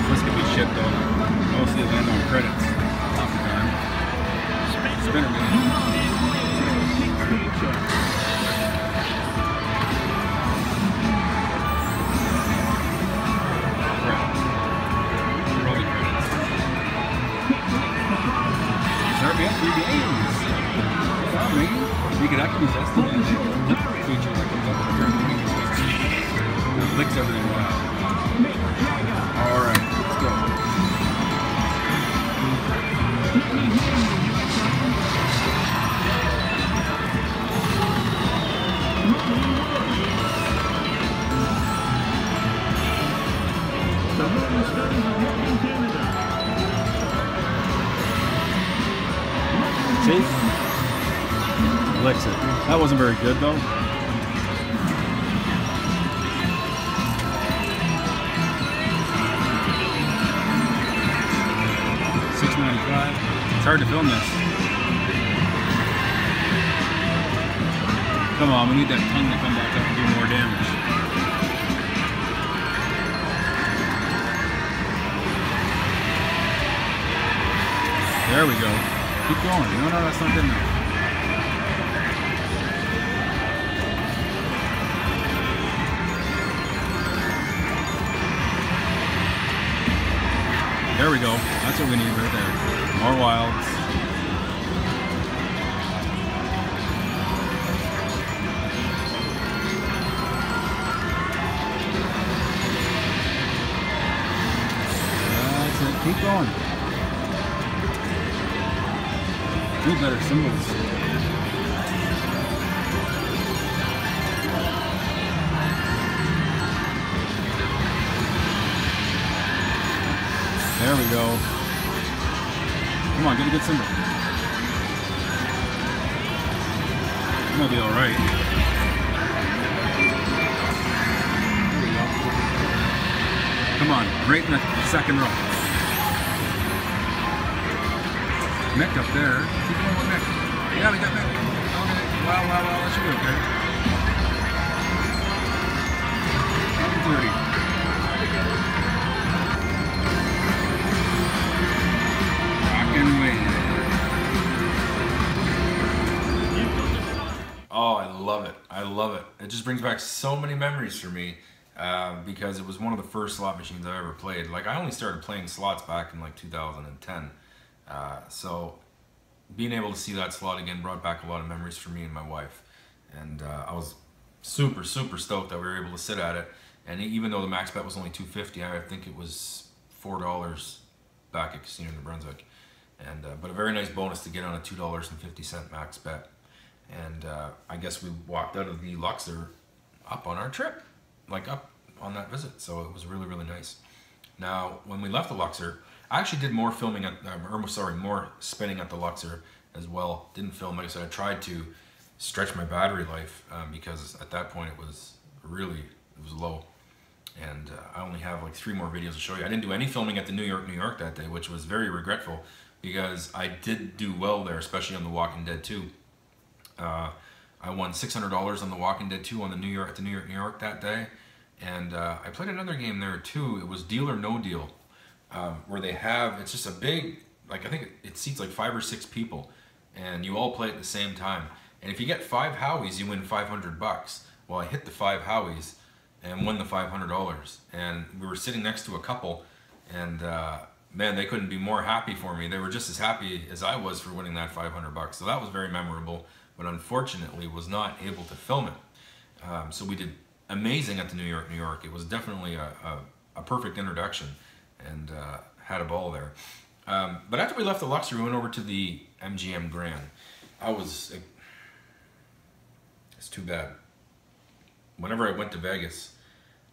This could be shit though. Mostly land on credits. Half the time. Spinner man. Rolling credits. Start me up 3 games. Wow, man. You could actually test the lip feature that comes up with the it licks everything wild. Alright, let's go. See? Licks it. That wasn't very good though. It's hard to film this. Come on, we need that tongue to come back up and do more damage. There we go. Keep going. No, that's not good enough. There we go. That's what we need right there. More wilds. That's it. Keep going. Need better symbols. There we go. Come on, get a good symbol. It's gonna be alright. Come on, right in the second row. Mick up there. Keep going with Mick. Yeah, we got Mick. Okay. Wow, that should be okay. 30. Oh, I love it. I love it. It just brings back so many memories for me because it was one of the first slot machines I ever played. Like, I only started playing slots back in like 2010. So being able to see that slot again brought back a lot of memories for me and my wife. And I was super stoked that we were able to sit at it. And even though the max bet was only $2.50, I think it was $4 back at Casino New Brunswick. And but a very nice bonus to get on a $2.50 max bet. And I guess we walked out of the Luxor up on our trip, like up on that visit. So it was really, really nice. Now, when we left the Luxor, I actually did more filming at, more spinning at the Luxor as well. Didn't film, like I said, I tried to stretch my battery life because at that point it was low. And I only have like 3 more videos to show you. I didn't do any filming at the New York that day, which was very regretful because I did do well there, especially on The Walking Dead 2. I won $600 on The Walking Dead 2 on the New York that day, and I played another game there too. It was Deal or No Deal, where they have, it's just a big, like I think it seats like 5 or 6 people, and you all play at the same time. And if you get 5 howies, you win $500. Well, I hit the 5 howies and won the $500, and we were sitting next to a couple, and man, they couldn't be more happy for me. They were just as happy as I was for winning that $500. So that was very memorable, but unfortunately was not able to film it. So we did amazing at the New York. It was definitely a perfect introduction, and had a ball there. But after we left the Luxor, we went over to the MGM Grand. It's too bad. Whenever I went to Vegas,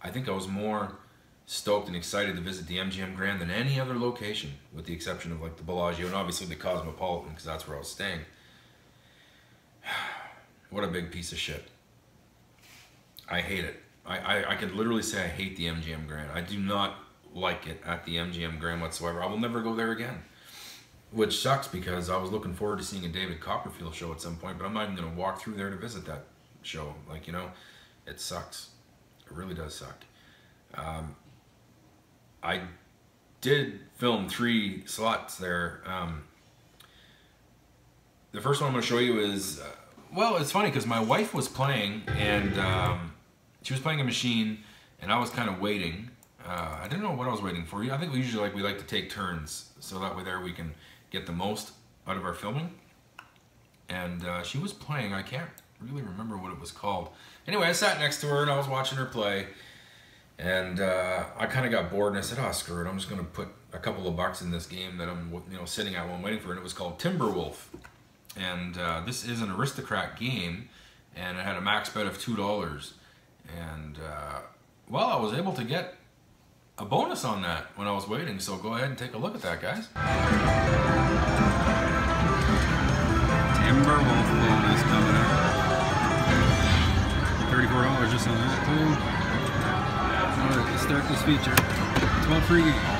I think I was more stoked and excited to visit the MGM Grand than any other location, with the exception of like the Bellagio and obviously the Cosmopolitan, because that's where I was staying. What a big piece of shit. I hate it. I could literally say I hate the MGM Grand. I do not like it at the MGM Grand whatsoever. I will never go there again. Which sucks because I was looking forward to seeing a David Copperfield show at some point, but I'm not even going to walk through there to visit that show. Like, you know, it sucks. It really does suck. I did film 3 slots there. The first one I'm going to show you is, well, it's funny because my wife was playing, and she was playing a machine, and I was kind of waiting. I didn't know what I was waiting for. I think we usually like to take turns, so that way there we can get the most out of our filming. And she was playing, I can't really remember what it was called. Anyway, I sat next to her and I was watching her play, and I kind of got bored, and I said, oh, screw it, I'm just going to put a couple of bucks in this game that I'm sitting at while I'm waiting for her. And it was called Timberwolf. And this is an aristocrat game, and it had a max bet of $2. And well, I was able to get a bonus on that when I was waiting, so go ahead and take a look at that, guys. Timberwolf bonus coming up. $34 just on that too. Alright, let's start this feature. 12 free games.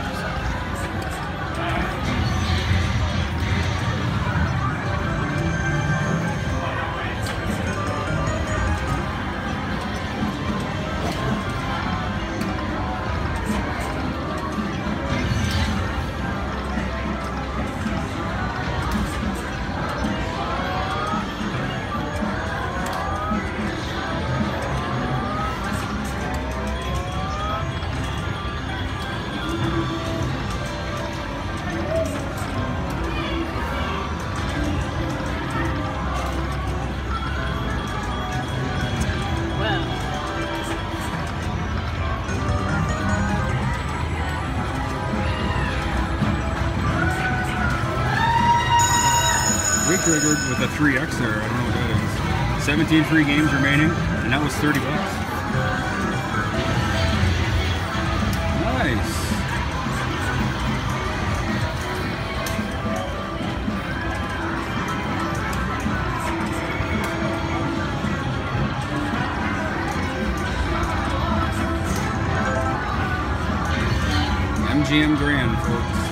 Triggered with a 3x there. I don't know what that is. 17 free games remaining, and that was $30. Nice. MGM Grand, folks.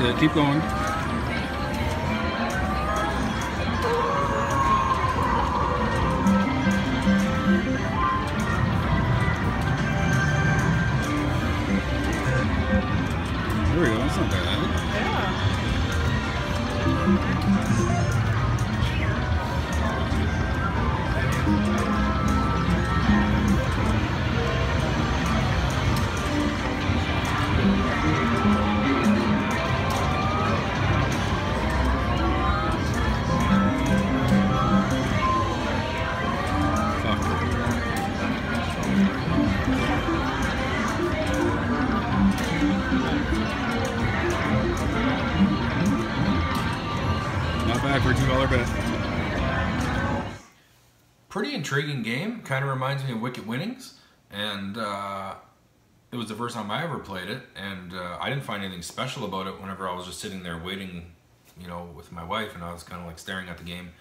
it. Keep going. There we go. That's not bad. Not bad for a $2 bet. Pretty intriguing game. Kind of reminds me of Wicked Winnings, and it was the first time I ever played it, and I didn't find anything special about it whenever I was just sitting there waiting, you know, with my wife, and I was kind of like staring at the game,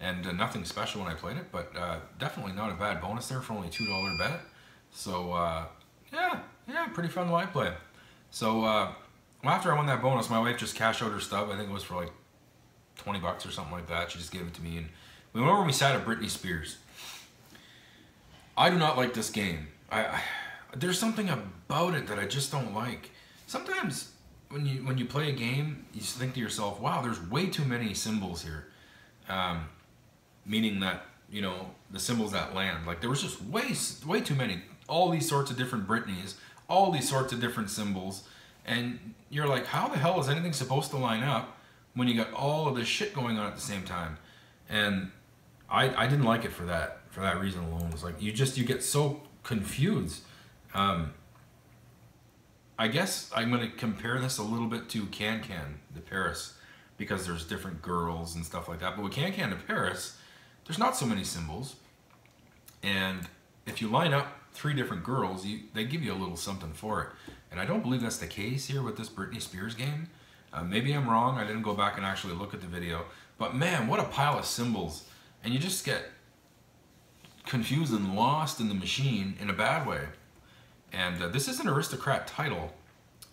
and nothing special when I played it, but definitely not a bad bonus there for only a $2 bet. So yeah, pretty fun live play. So after I won that bonus, my wife just cashed out her stub. I think it was for like 20 bucks or something like that. She just gave it to me, and we went over and we sat at Britney Spears. I do not like this game. There's something about it that I just don't like. Sometimes when you play a game, you just think to yourself, wow, there's way too many symbols here. Meaning that, you know, the symbols that land. Like, there was just way too many. All these sorts of different Britneys, all these sorts of different symbols. And you're like, how the hell is anything supposed to line up when you got all of this shit going on at the same time? And I didn't like it for that reason alone. It's like you get so confused. I guess I'm gonna compare this a little bit to Can de Paris, because there's different girls and stuff like that. But with Can de Paris, there's not so many symbols, and if you line up 3 different girls, they give you a little something for it. And I don't believe that's the case here with this Britney Spears game. Maybe I'm wrong. I didn't go back and actually look at the video. But man, what a pile of symbols. And you just get confused and lost in the machine in a bad way. And this is an aristocrat title.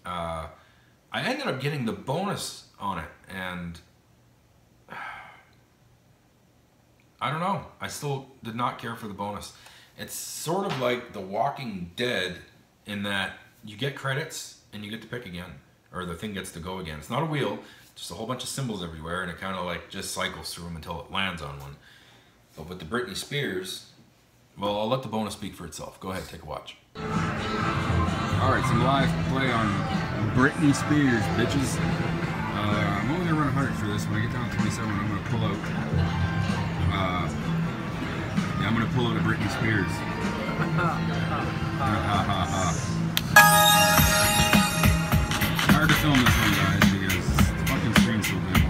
I ended up getting the bonus on it, and I don't know. I still did not care for the bonus. It's sort of like The Walking Dead in that you get credits and you get to pick again, or the thing gets to go again. It's not a wheel, just a whole bunch of symbols everywhere, and it kind of like just cycles through them until it lands on one. But with the Britney Spears, well, I'll let the bonus speak for itself. Go ahead, take a watch. Alright, some live play on Britney Spears, bitches. I'm only going to run 100 for this. When I get down to 27, I'm going to pull out. Yeah, I'm going to pull out a Britney Spears. Hard to film this one, guys, because the fucking screen's so big.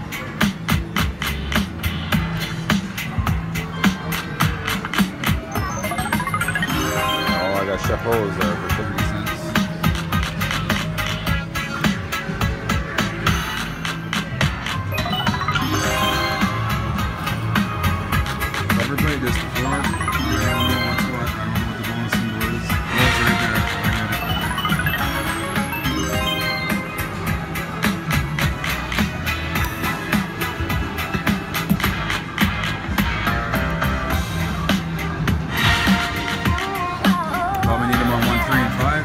Oh, I got Chef O's there for 50 cents. Never played this before. I don't know what's what. I don't know what the bonus symbol is. Oh, it's right there. I got it. Probably need them on 1, 3, and 5.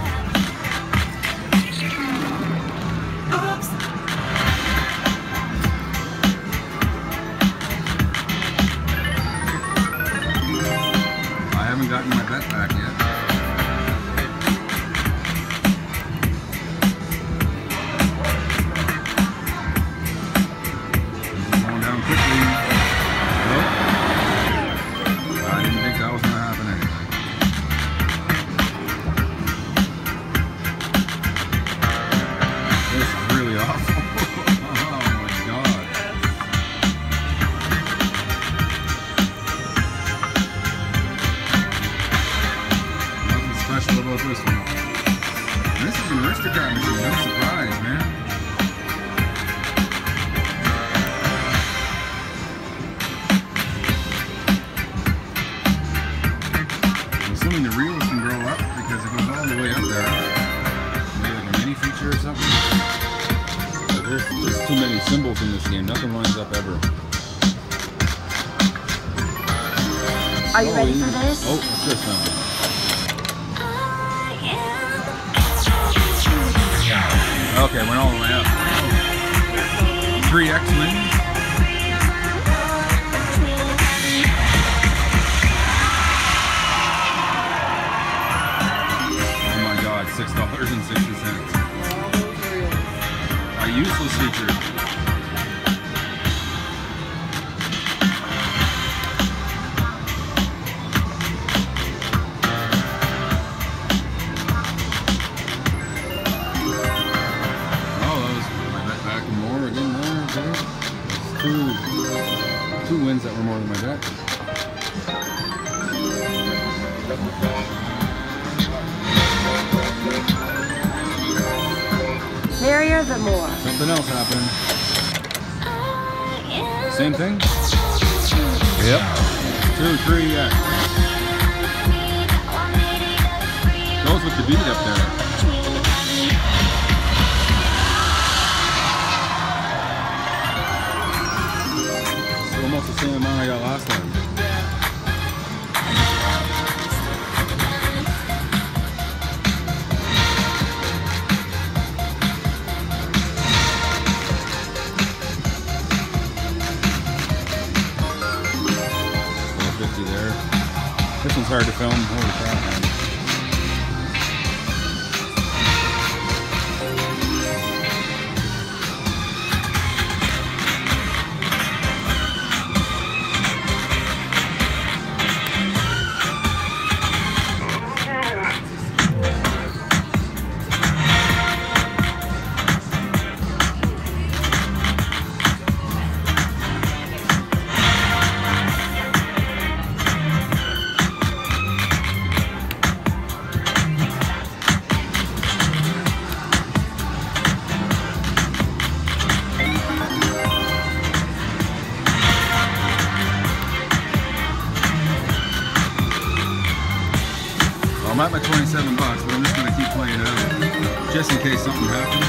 I haven't gotten my bet back yet. This is going down quickly. Nope. I didn't think that was going to happen anyway. This is really awful. Oh my god. Nothing special about this one. This is an aristocrat machine. I'm surprised, man. I'm assuming the reels can grow up because it goes all the way up there. Maybe like a mini feature or something. There's just too many symbols in this game. Nothing lines up ever. Are you ready for this? Oh, what's this now? Okay, went all the way up. 3 X-Wings. Oh my God, $6.60. A useless feature. Two wins that were more than my bet. Merrier the more. Something else happened. Same thing? Yep. 2, 3, yeah. Goes with the beat up there. Almost the same amount I got last time. $4.50 there. This one's hard to film. Holy crap, man. I'm at my $27, but I'm just going to keep playing out, just in case something happens.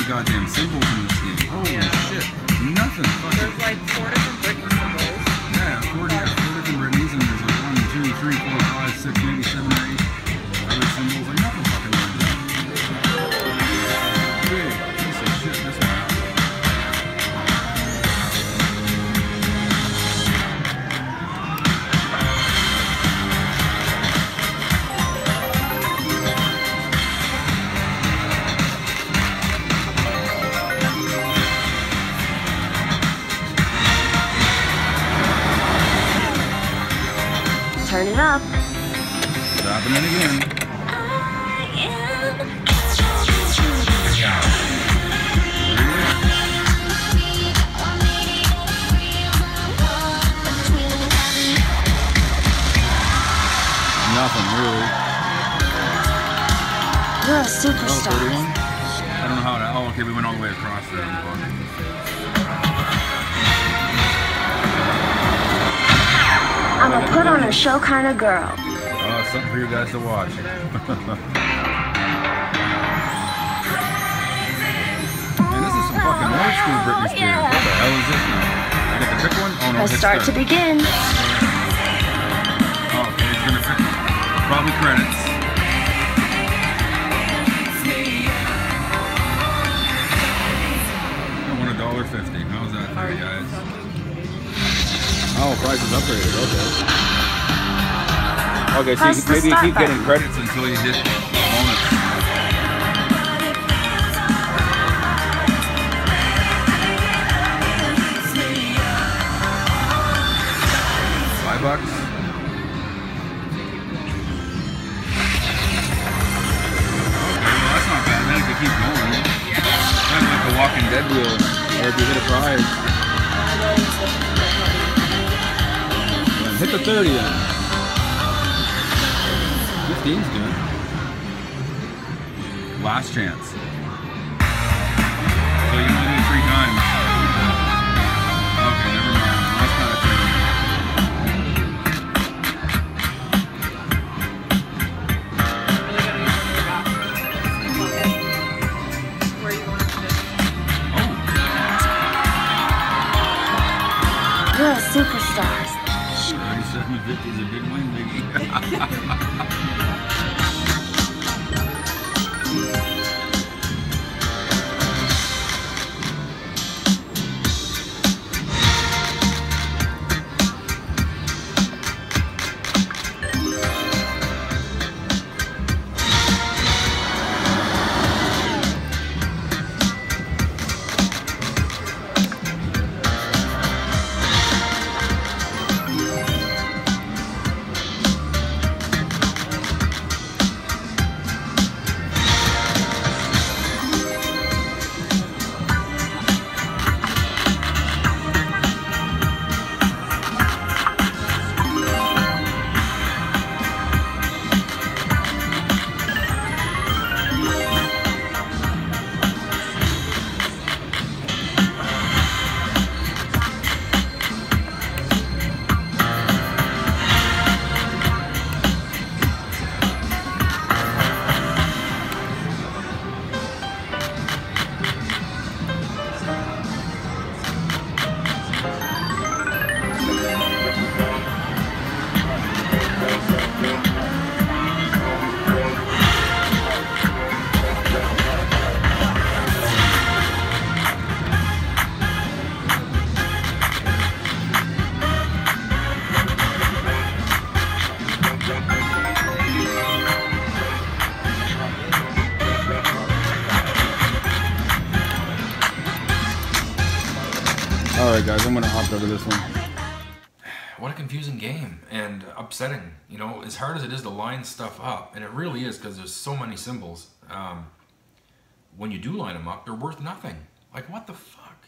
Goddamn symbols in this game. Holy shit. Nothing fucking. There's like 4 different Britney symbols. Yeah, 4 different Britneys, and there's like 1, 2, 3, 4, 5, 6, maybe 7 or 8 other symbols. Like nothing fucking like that. Big piece of shit, this one. Turn it up. It's happening again. Nothing really. You're a Oh, superstar. 31? I don't know how to. Oh, okay, we went all the way across there. I'm a put on a show kind of girl. Something for you guys to watch. Man, this is some fucking old school Britney Spears. Yeah. What the hell is this now? I get to pick one? Oh no, Press hit start to begin. Oh, okay, he's gonna pick probably credits. I won $1.50. How's that for you guys? Oh, price is upgraded. Okay. Okay, so maybe you keep getting credits until you hit bonus. $5. Okay, well that's not bad. Then if you keep going, kind of like the Walking Dead wheel, or if you hit a prize. Hit the 30 then. 15's good. Last chance. So you only do 3 times. Okay, never mind. That's kind of tricky. Where you want to fit. You're a superstar. 37.50 is a big win, baby. Alright guys, I'm gonna opt out of this one. What a confusing game and upsetting. You know, as hard as it is to line stuff up, and it really is because there's so many symbols, when you do line them up, they're worth nothing. Like, what the fuck?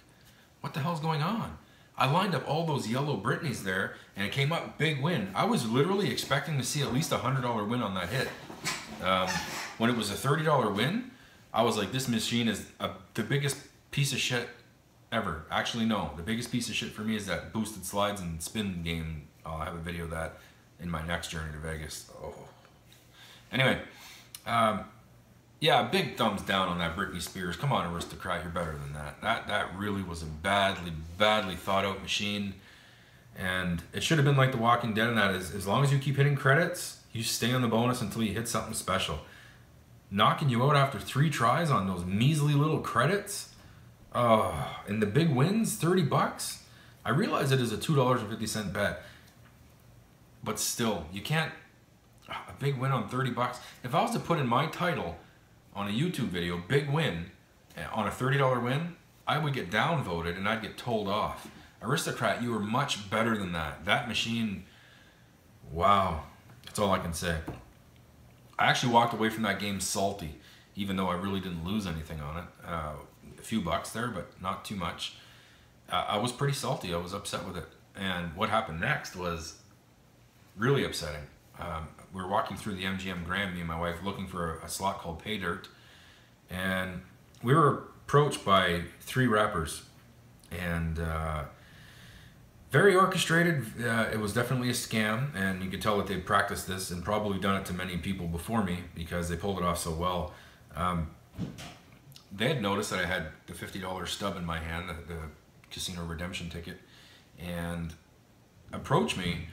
What the hell's going on? I lined up all those yellow Britneys there, and it came up big win. I was literally expecting to see at least a $100 win on that hit. When it was a $30 win, I was like, this machine is the biggest piece of shit ever. Actually, no. The biggest piece of shit for me is that boosted slides and spin game. I'll have a video of that in my next journey to Vegas. Oh. Anyway, yeah, big thumbs down on that Britney Spears. Come on, Aristocrat, you're better than that. That really was a badly thought out machine. And it should have been like The Walking Dead in that is, as long as you keep hitting credits, you stay on the bonus until you hit something special. Knocking you out after 3 tries on those measly little credits. Oh, and the big wins, 30 bucks. I realize it is a $2.50 bet, but still, you can't, a big win on 30 bucks. If I was to put in my title on a YouTube video, big win, on a $30 win, I would get downvoted and I'd get told off. Aristocrat, you were much better than that. That machine, wow, that's all I can say. I actually walked away from that game salty, even though I really didn't lose anything on it. A few bucks there, but not too much. I was pretty salty. I was upset with it. And what happened next was really upsetting. We were walking through the MGM Grand, me and my wife, looking for a slot called Pay Dirt. And we were approached by 3 rappers. And very orchestrated. It was definitely a scam. And you could tell that they'd practiced this and probably done it to many people before me because they pulled it off so well. They had noticed that I had the $50 stub in my hand, the casino redemption ticket, and approached me,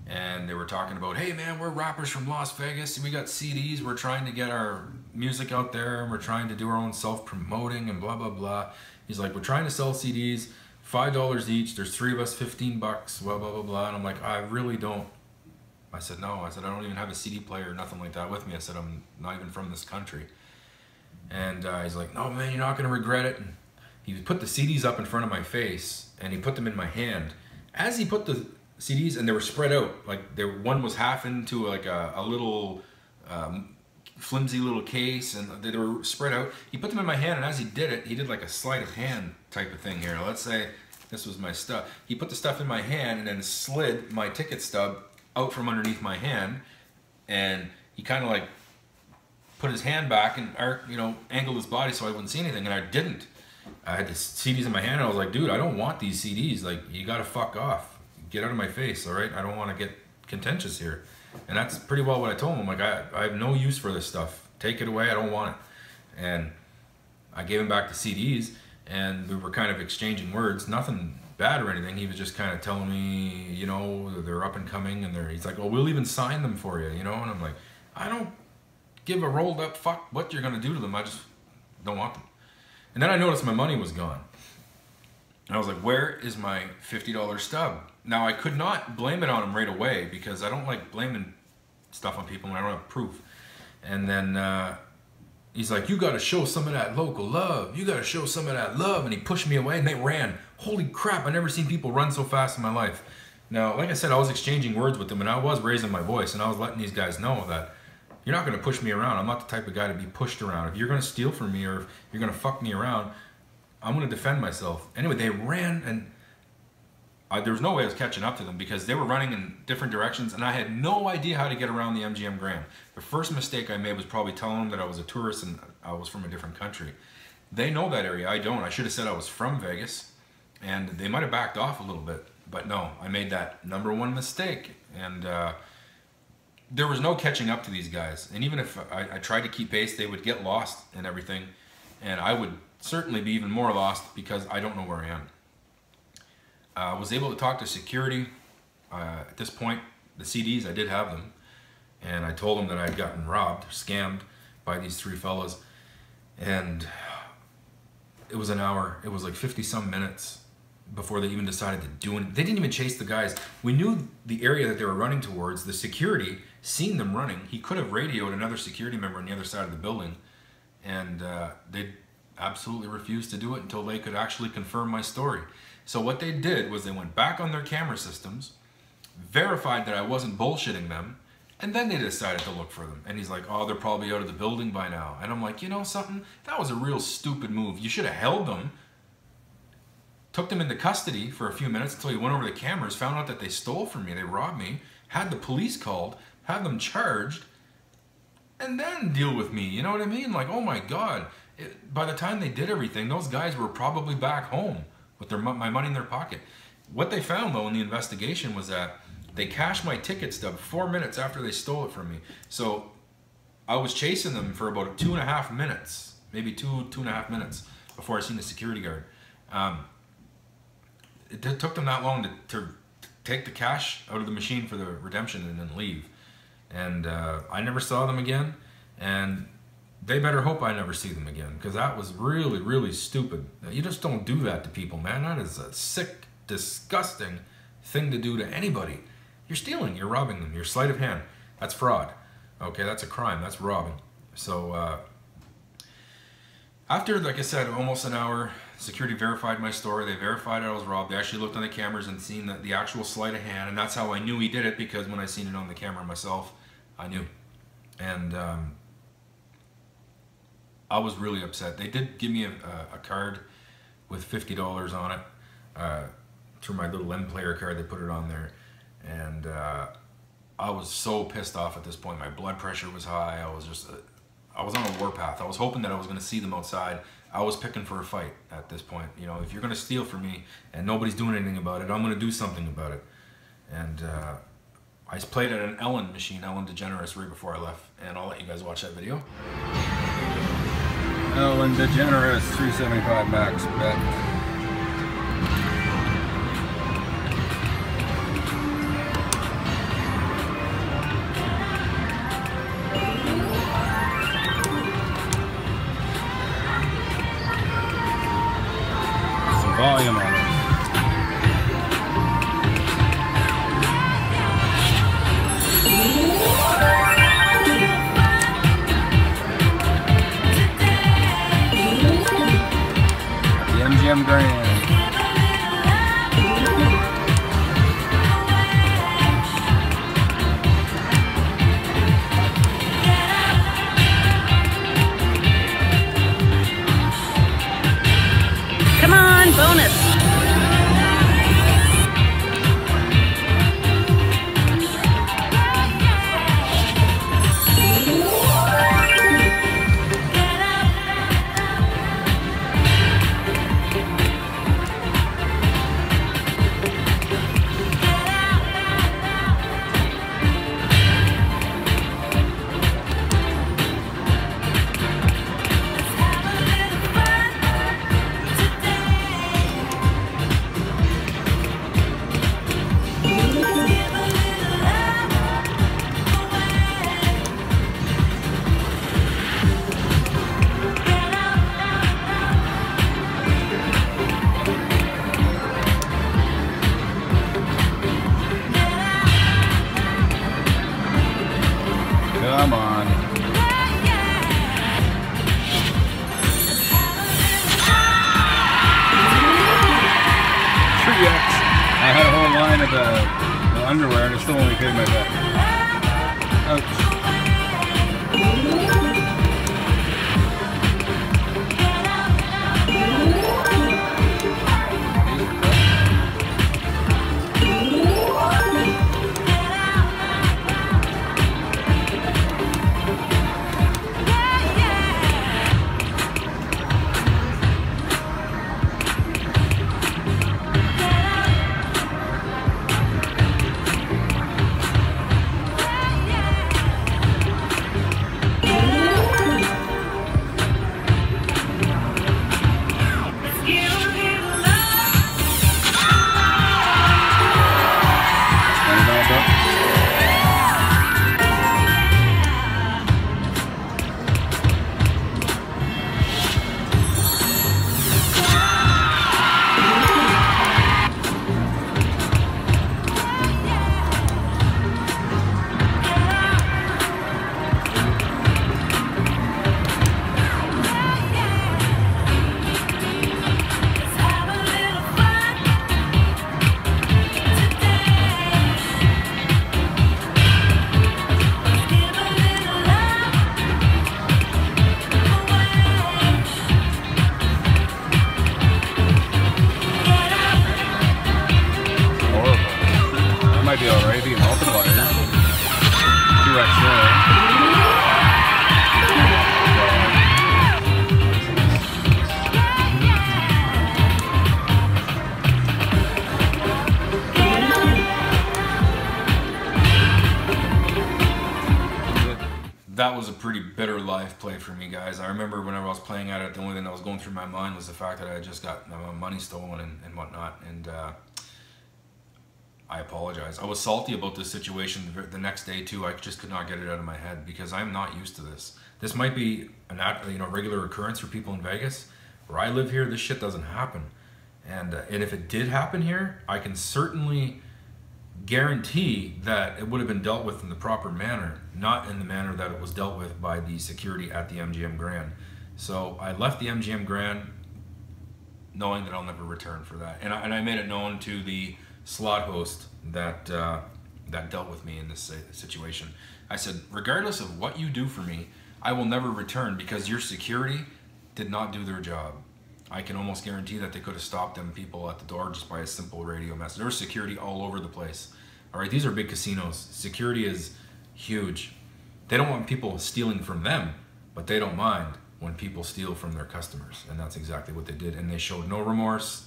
and they were talking about, hey man, we're rappers from Las Vegas, we got CDs, we're trying to get our music out there, and we're trying to do our own self-promoting, and blah, blah, blah. He's like, we're trying to sell CDs, $5 each, there's 3 of us, 15 bucks, blah, blah, blah, blah. And I'm like, I really don't. I said, no. I said, I don't even have a CD player or nothing like that with me. I said, I'm not even from this country. And he's like, no, man, you're not going to regret it. And he put the CDs up in front of my face, and he put them in my hand. As he put the CDs, and they were spread out, like one was half into like a little flimsy little case, and they were spread out. He put them in my hand, and as he did it, he did like a sleight of hand type of thing here. Let's say This was my stuff. He put the stuff in my hand and then slid my ticket stub out from underneath my hand, and he kind of like put his hand back and angled his body so I wouldn't see anything, and I didn't. I had the CDs in my hand and I was like, dude, I don't want these CDs. Like, you gotta fuck off. Get out of my face, all right? I don't want to get contentious here. And that's pretty well what I told him. I'm like, I have no use for this stuff. Take it away, I don't want it. And I gave him back the CDs, and we were kind of exchanging words. Nothing bad or anything. He was just kind of telling me, they're up and coming, and he's like, oh, we'll even sign them for you, And I'm like, I don't give a rolled up fuck what you're gonna do to them. I just don't want them. And then I noticed my money was gone. And I was like, where is my $50 stub? Now, I could not blame it on him right away because I don't like blaming stuff on people when I don't have proof. And then he's like, you got to show some of that local love. You got to show some of that love. And he pushed me away and they ran. Holy crap, I've never seen people run so fast in my life. Now, like I said, I was exchanging words with them and I was raising my voice and I was letting these guys know that you're not going to push me around. I'm not the type of guy to be pushed around. If you're going to steal from me or if you're going to fuck me around, I'm going to defend myself. Anyway, they ran and there was no way I was catching up to them because they were running in different directions and I had no idea how to get around the MGM Grand. The first mistake I made was probably telling them that I was a tourist and I was from a different country. They know that area, I don't. I should have said I was from Vegas and they might have backed off a little bit, but no, I made that #1 mistake. And there was no catching up to these guys. And even if I tried to keep pace, they would get lost and everything. And I would certainly be even more lost because I don't know where I am. I was able to talk to security. At this point, the CDs, I did have them. And I told them that I had gotten robbed, scammed by these 3 fellas. And it was an hour, it was like 50-some minutes before they even decided to do it. They didn't even chase the guys. We knew the area that they were running towards. The security seen them running. He could have radioed another security member on the other side of the building. And they absolutely refused to do it until they could actually confirm my story. So what they did was they went back on their camera systems, verified that I wasn't bullshitting them, and then they decided to look for them. And he's like, oh, they're probably out of the building by now. And I'm like, you know something? That was a real stupid move. You should have held them, took them into custody for a few minutes until you went over the cameras, found out that they stole from me, they robbed me, had the police called, had them charged, and then deal with me. You know what I mean? Like, oh my God. By the time they did everything, those guys were probably back home with my money in their pocket. What they found, though, in the investigation was that they cashed my ticket stub 4 minutes after they stole it from me. So I was chasing them for about 2.5 minutes, maybe two and a half minutes before I seen the security guard. It took them that long to take the cash out of the machine for the redemption and then leave. And I never saw them again. And they better hope I never see them again, because that was really, really stupid. You just don't do that to people, man. That is a sick, disgusting thing to do to anybody. You're stealing, you're robbing them, you're sleight of hand. That's fraud. Okay, that's a crime, that's robbing. So after, like I said, almost an hour, security verified my story. They verified I was robbed. They actually looked on the cameras and seen the actual sleight of hand, and that's how I knew he did it, because when I seen it on the camera myself, I knew. And I was really upset. They did give me a card with $50 on it. Through my little M-Player card, they put it on there. And I was so pissed off at this point. My blood pressure was high. I was on a warpath. I was hoping that I was going to see them outside. I was picking for a fight at this point. You know, if you're going to steal from me and nobody's doing anything about it, I'm going to do something about it. And I played at an Ellen machine, Ellen DeGeneres, right before I left. And I'll let you guys watch that video. Ellen DeGeneres, 375 max bet. Some volume on it. MGM Grand. Come on, bonus. underwear and it still only paid my bet. Ouch. Might be alright, being open wire. 2x there. That was a pretty bitter live play for me, guys. I remember whenever I was playing at it, the only thing that was going through my mind was the fact that I had just got my money stolen and whatnot. And I apologize. I was salty about this situation the next day too. I just could not get it out of my head because I'm not used to this. This might be a regular occurrence for people in Vegas. Where I live here, this shit doesn't happen. And if it did happen here, I can certainly guarantee that it would have been dealt with in the proper manner, not in the manner that it was dealt with by the security at the MGM Grand. So I left the MGM Grand knowing that I'll never return for that. And I made it known to the slot host that that dealt with me in this situation. I said, regardless of what you do for me, I will never return because your security did not do their job. I can almost guarantee that they could have stopped them people at the door just by a simple radio message. There was security all over the place. All right, these are big casinos. Security is huge. They don't want people stealing from them, but they don't mind when people steal from their customers. And that's exactly what they did. And they showed no remorse.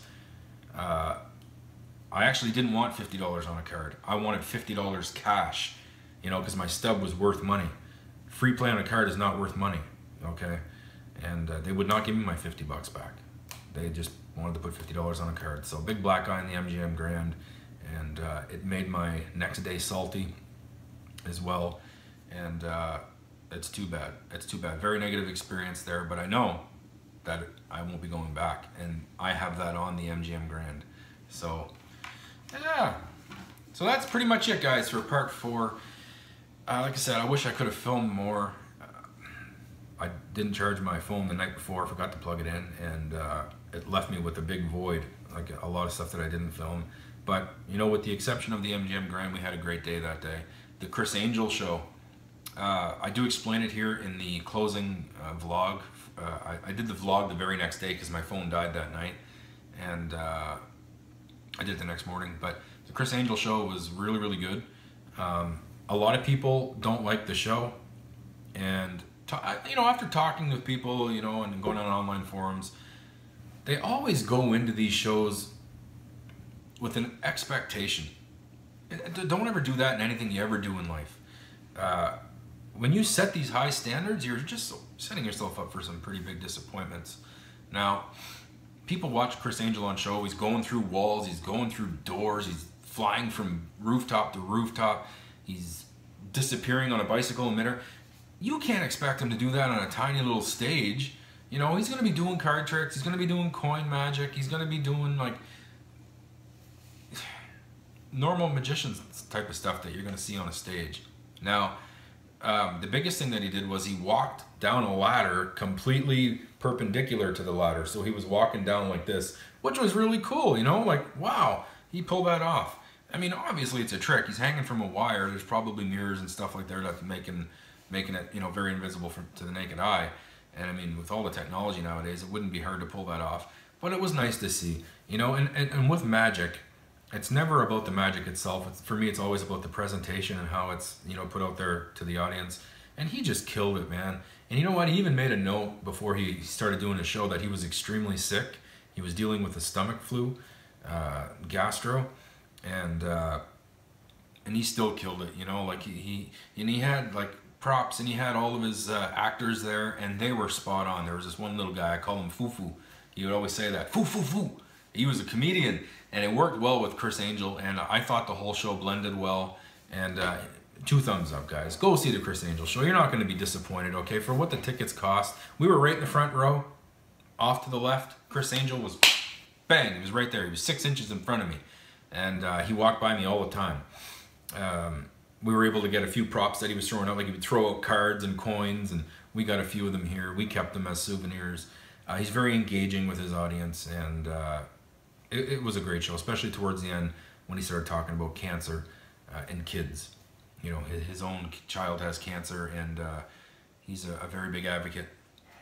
I actually didn't want $50 on a card. I wanted $50 cash, you know, because my stub was worth money. Free play on a card is not worth money, okay? And they would not give me my 50 bucks back. They just wanted to put $50 on a card. So big black eye in the MGM Grand, and it made my next day salty as well. And it's too bad. It's too bad. Very negative experience there, but I know that I won't be going back, and I have that on the MGM Grand. So yeah, so that's pretty much it, guys, for part 4. Like I said, I wish I could have filmed more. I didn't charge my phone the night before, forgot to plug it in, and it left me with a big void, like a lot of stuff that I didn't film. But, you know, with the exception of the MGM Grand, we had a great day that day. The Chris Angel show, I do explain it here in the closing vlog. I did the vlog the very next day because my phone died that night, and I did it the next morning. But the Chris Angel show was really, really good. A lot of people don't like the show, and you know, after talking with people, you know, and going on online forums, they always go into these shows with an expectation. Don't ever do that in anything you ever do in life. When you set these high standards, you're just setting yourself up for some pretty big disappointments. Now, people watch Chris Angel on show. He's going through walls, he's going through doors, he's flying from rooftop to rooftop, he's disappearing on a bicycle emitter. You can't expect him to do that on a tiny little stage. You know, he's going to be doing card tricks, he's going to be doing coin magic, he's going to be doing like normal magicians type of stuff that you're going to see on a stage. Now, the biggest thing that he did was he walked down a ladder completely perpendicular to the ladder. So he was walking down like this, which was really cool, you know, like, wow, he pulled that off. I mean, obviously it's a trick. He's hanging from a wire. There's probably mirrors and stuff like that that's making it, you know, very invisible to the naked eye. And I mean, with all the technology nowadays, it wouldn't be hard to pull that off. But it was nice to see, you know, and with magic, it's never about the magic itself. For me, it's always about the presentation and how it's, you know, put out there to the audience. And he just killed it, man. And you know what? He even made a note before he started doing the show that he was extremely sick. He was dealing with a stomach flu, gastro, and he still killed it. You know, like he had like props, and he had all of his actors there, and they were spot on. There was this one little guy, I call him Fufu. He would always say that, Foo Foo Foo. He was a comedian, and it worked well with Chris Angel, and I thought the whole show blended well. And 2 thumbs up, guys. Go see the Chris Angel show. You're not going to be disappointed, okay? For what the tickets cost, we were right in the front row, off to the left. Chris Angel was, bang, he was right there. He was 6 inches in front of me, and he walked by me all the time. We were able to get a few props that he was throwing out, like he would throw out cards and coins, and we got a few of them here. We kept them as souvenirs. He's very engaging with his audience, and it was a great show, especially towards the end when he started talking about cancer and kids. You know, his own child has cancer, and he's a very big advocate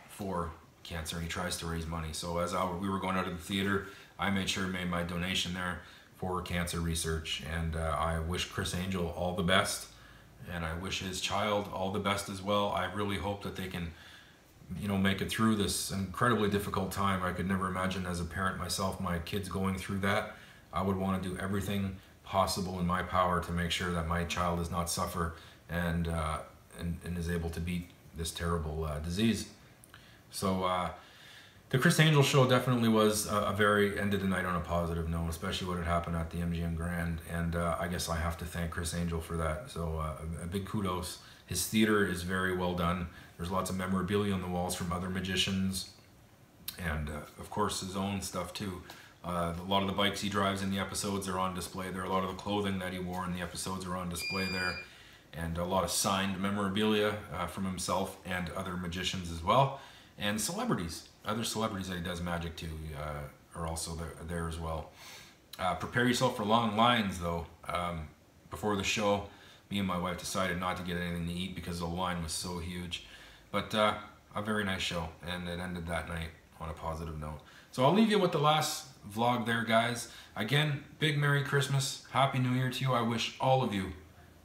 for cancer, and he tries to raise money. So as we were going out of the theater, I made sure to make my donation there for cancer research, and I wish Chris Angel all the best, and I wish his child all the best as well. I really hope that they can, you know, make it through this incredibly difficult time. I could never imagine as a parent myself, my kids going through that. I would want to do everything possible in my power to make sure that my child does not suffer and is able to beat this terrible disease. So the Chris Angel show definitely was ended the night on a positive note, especially what had happened at the MGM Grand, and I guess I have to thank Chris Angel for that. So a big kudos. His theater is very well done. There's lots of memorabilia on the walls from other magicians, and of course his own stuff too. A lot of the bikes he drives in the episodes are on display there. A lot of the clothing that he wore in the episodes are on display there, and a lot of signed memorabilia from himself and other magicians as well, and celebrities. Other celebrities that he does magic to are also there as well. Prepare yourself for long lines though. Before the show, me and my wife decided not to get anything to eat because the line was so huge. But a very nice show, and it ended that night on a positive note. So I'll leave you with the last vlog there, guys. Again, big Merry Christmas, Happy New Year to you. I wish all of you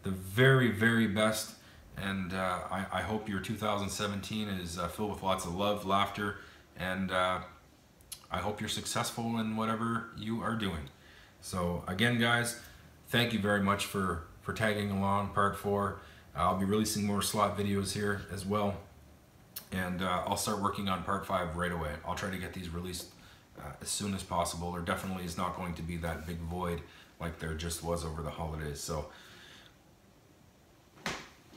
the very, very best, and I hope your 2017 is filled with lots of love, laughter, and I hope you're successful in whatever you are doing. So again, guys, thank you very much for tagging along part 4. I'll be releasing more slot videos here as well, and I'll start working on part 5 right away. I'll try to get these released as soon as possible. There definitely is not going to be that big void like there just was over the holidays. So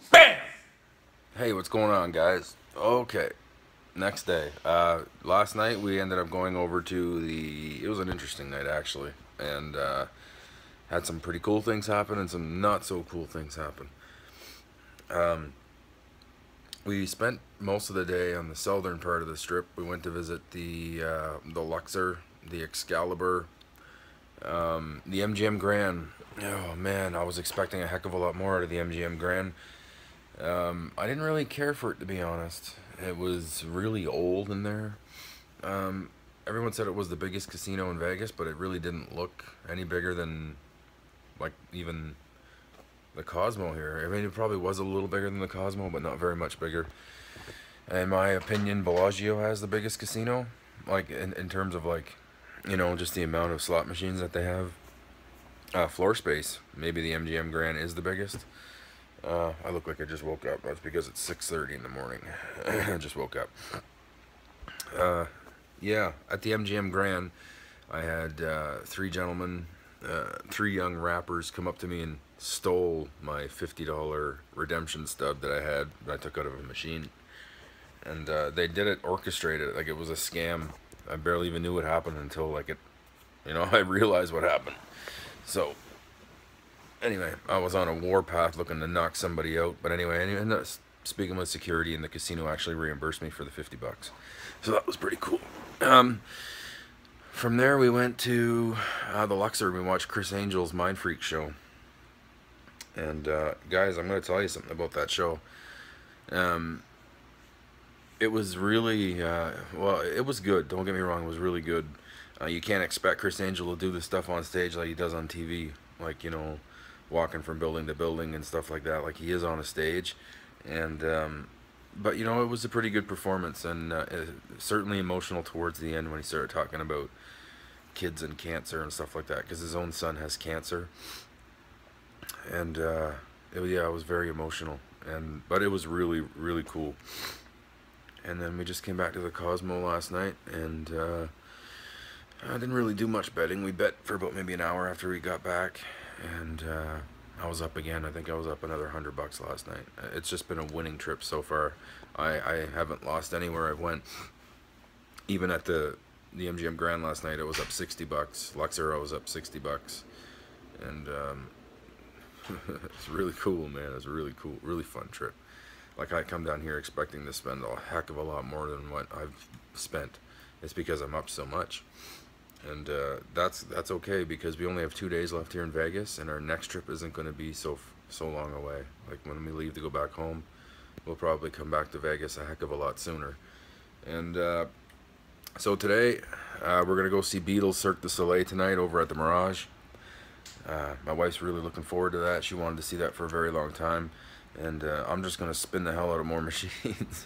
bam! Hey, what's going on, guys? Okay, next day. Last night we ended up going over to it was an interesting night actually, and had some pretty cool things happen and some not so cool things happen. We spent most of the day on the southern part of the strip. We went to visit the Luxor, the Excalibur, the MGM Grand. Oh man, I was expecting a heck of a lot more out of the MGM Grand. I didn't really care for it, to be honest. It was really old in there. Everyone said it was the biggest casino in Vegas, but it really didn't look any bigger than, like, even the Cosmo here. I mean, it probably was a little bigger than the Cosmo, but not very much bigger. In my opinion, Bellagio has the biggest casino, like in terms of, like, you know, just the amount of slot machines that they have. Floor space, maybe the MGM Grand is the biggest. I look like I just woke up. That's because it's 6:30 in the morning. I just woke up. Yeah, at the MGM Grand, I had 3 gentlemen, 3 young rappers come up to me and stole my $50 redemption stub that I had that I took out of a machine. And they did it orchestrated, like it was a scam. I barely even knew what happened until, like, I realized what happened. So anyway, I was on a warpath looking to knock somebody out. But anyway, I ended up speaking with security, and the casino actually reimbursed me for the $50. So that was pretty cool. from there we went to the Luxor. We watched Chris Angel's Mind Freak show. And guys, I'm going to tell you something about that show. It was really, well, it was good. Don't get me wrong, it was really good. You can't expect Chris Angel to do this stuff on stage like he does on TV. Like, you know, walking from building to building and stuff like that, like he is on a stage. And, but, you know, it was a pretty good performance, and certainly emotional towards the end when he started talking about kids and cancer and stuff like that, because his own son has cancer. And, yeah, it was very emotional. But it was really, really cool. And then we just came back to the Cosmo last night, and I didn't really do much betting. We bet for about maybe an hour after we got back, and I was up again. I think I was up another $100 last night. It's just been a winning trip so far. I haven't lost anywhere I've went. Even at the MGM Grand last night, it was up $60. Luxor, I was up $60, and it's really cool, man. It's a really cool, really fun trip. Like, I come down here expecting to spend a heck of a lot more than what I've spent. It's because I'm up so much. And that's okay, because we only have 2 days left here in Vegas, and our next trip isn't going to be so long away. Like, when we leave to go back home, we'll probably come back to Vegas a heck of a lot sooner. And so today, we're going to go see Beatles Cirque du Soleil tonight over at the Mirage. My wife's really looking forward to that. She wanted to see that for a very long time. And I'm just going to spin the hell out of more machines.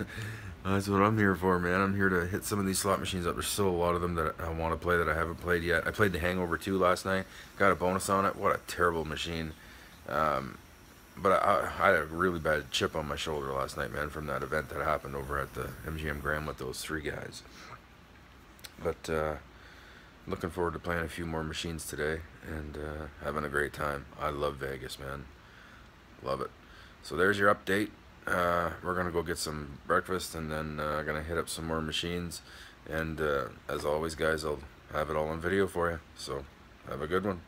That's what I'm here for, man. I'm here to hit some of these slot machines up. There's still a lot of them that I want to play that I haven't played yet. I played the Hangover 2 last night. Got a bonus on it. What a terrible machine. But I had a really bad chip on my shoulder last night, man, from that event that happened over at the MGM Grand with those 3 guys. But looking forward to playing a few more machines today and having a great time. I love Vegas, man. Love it. So there's your update. We're going to go get some breakfast, and then going to hit up some more machines. And as always, guys, I'll have it all on video for you. So have a good one.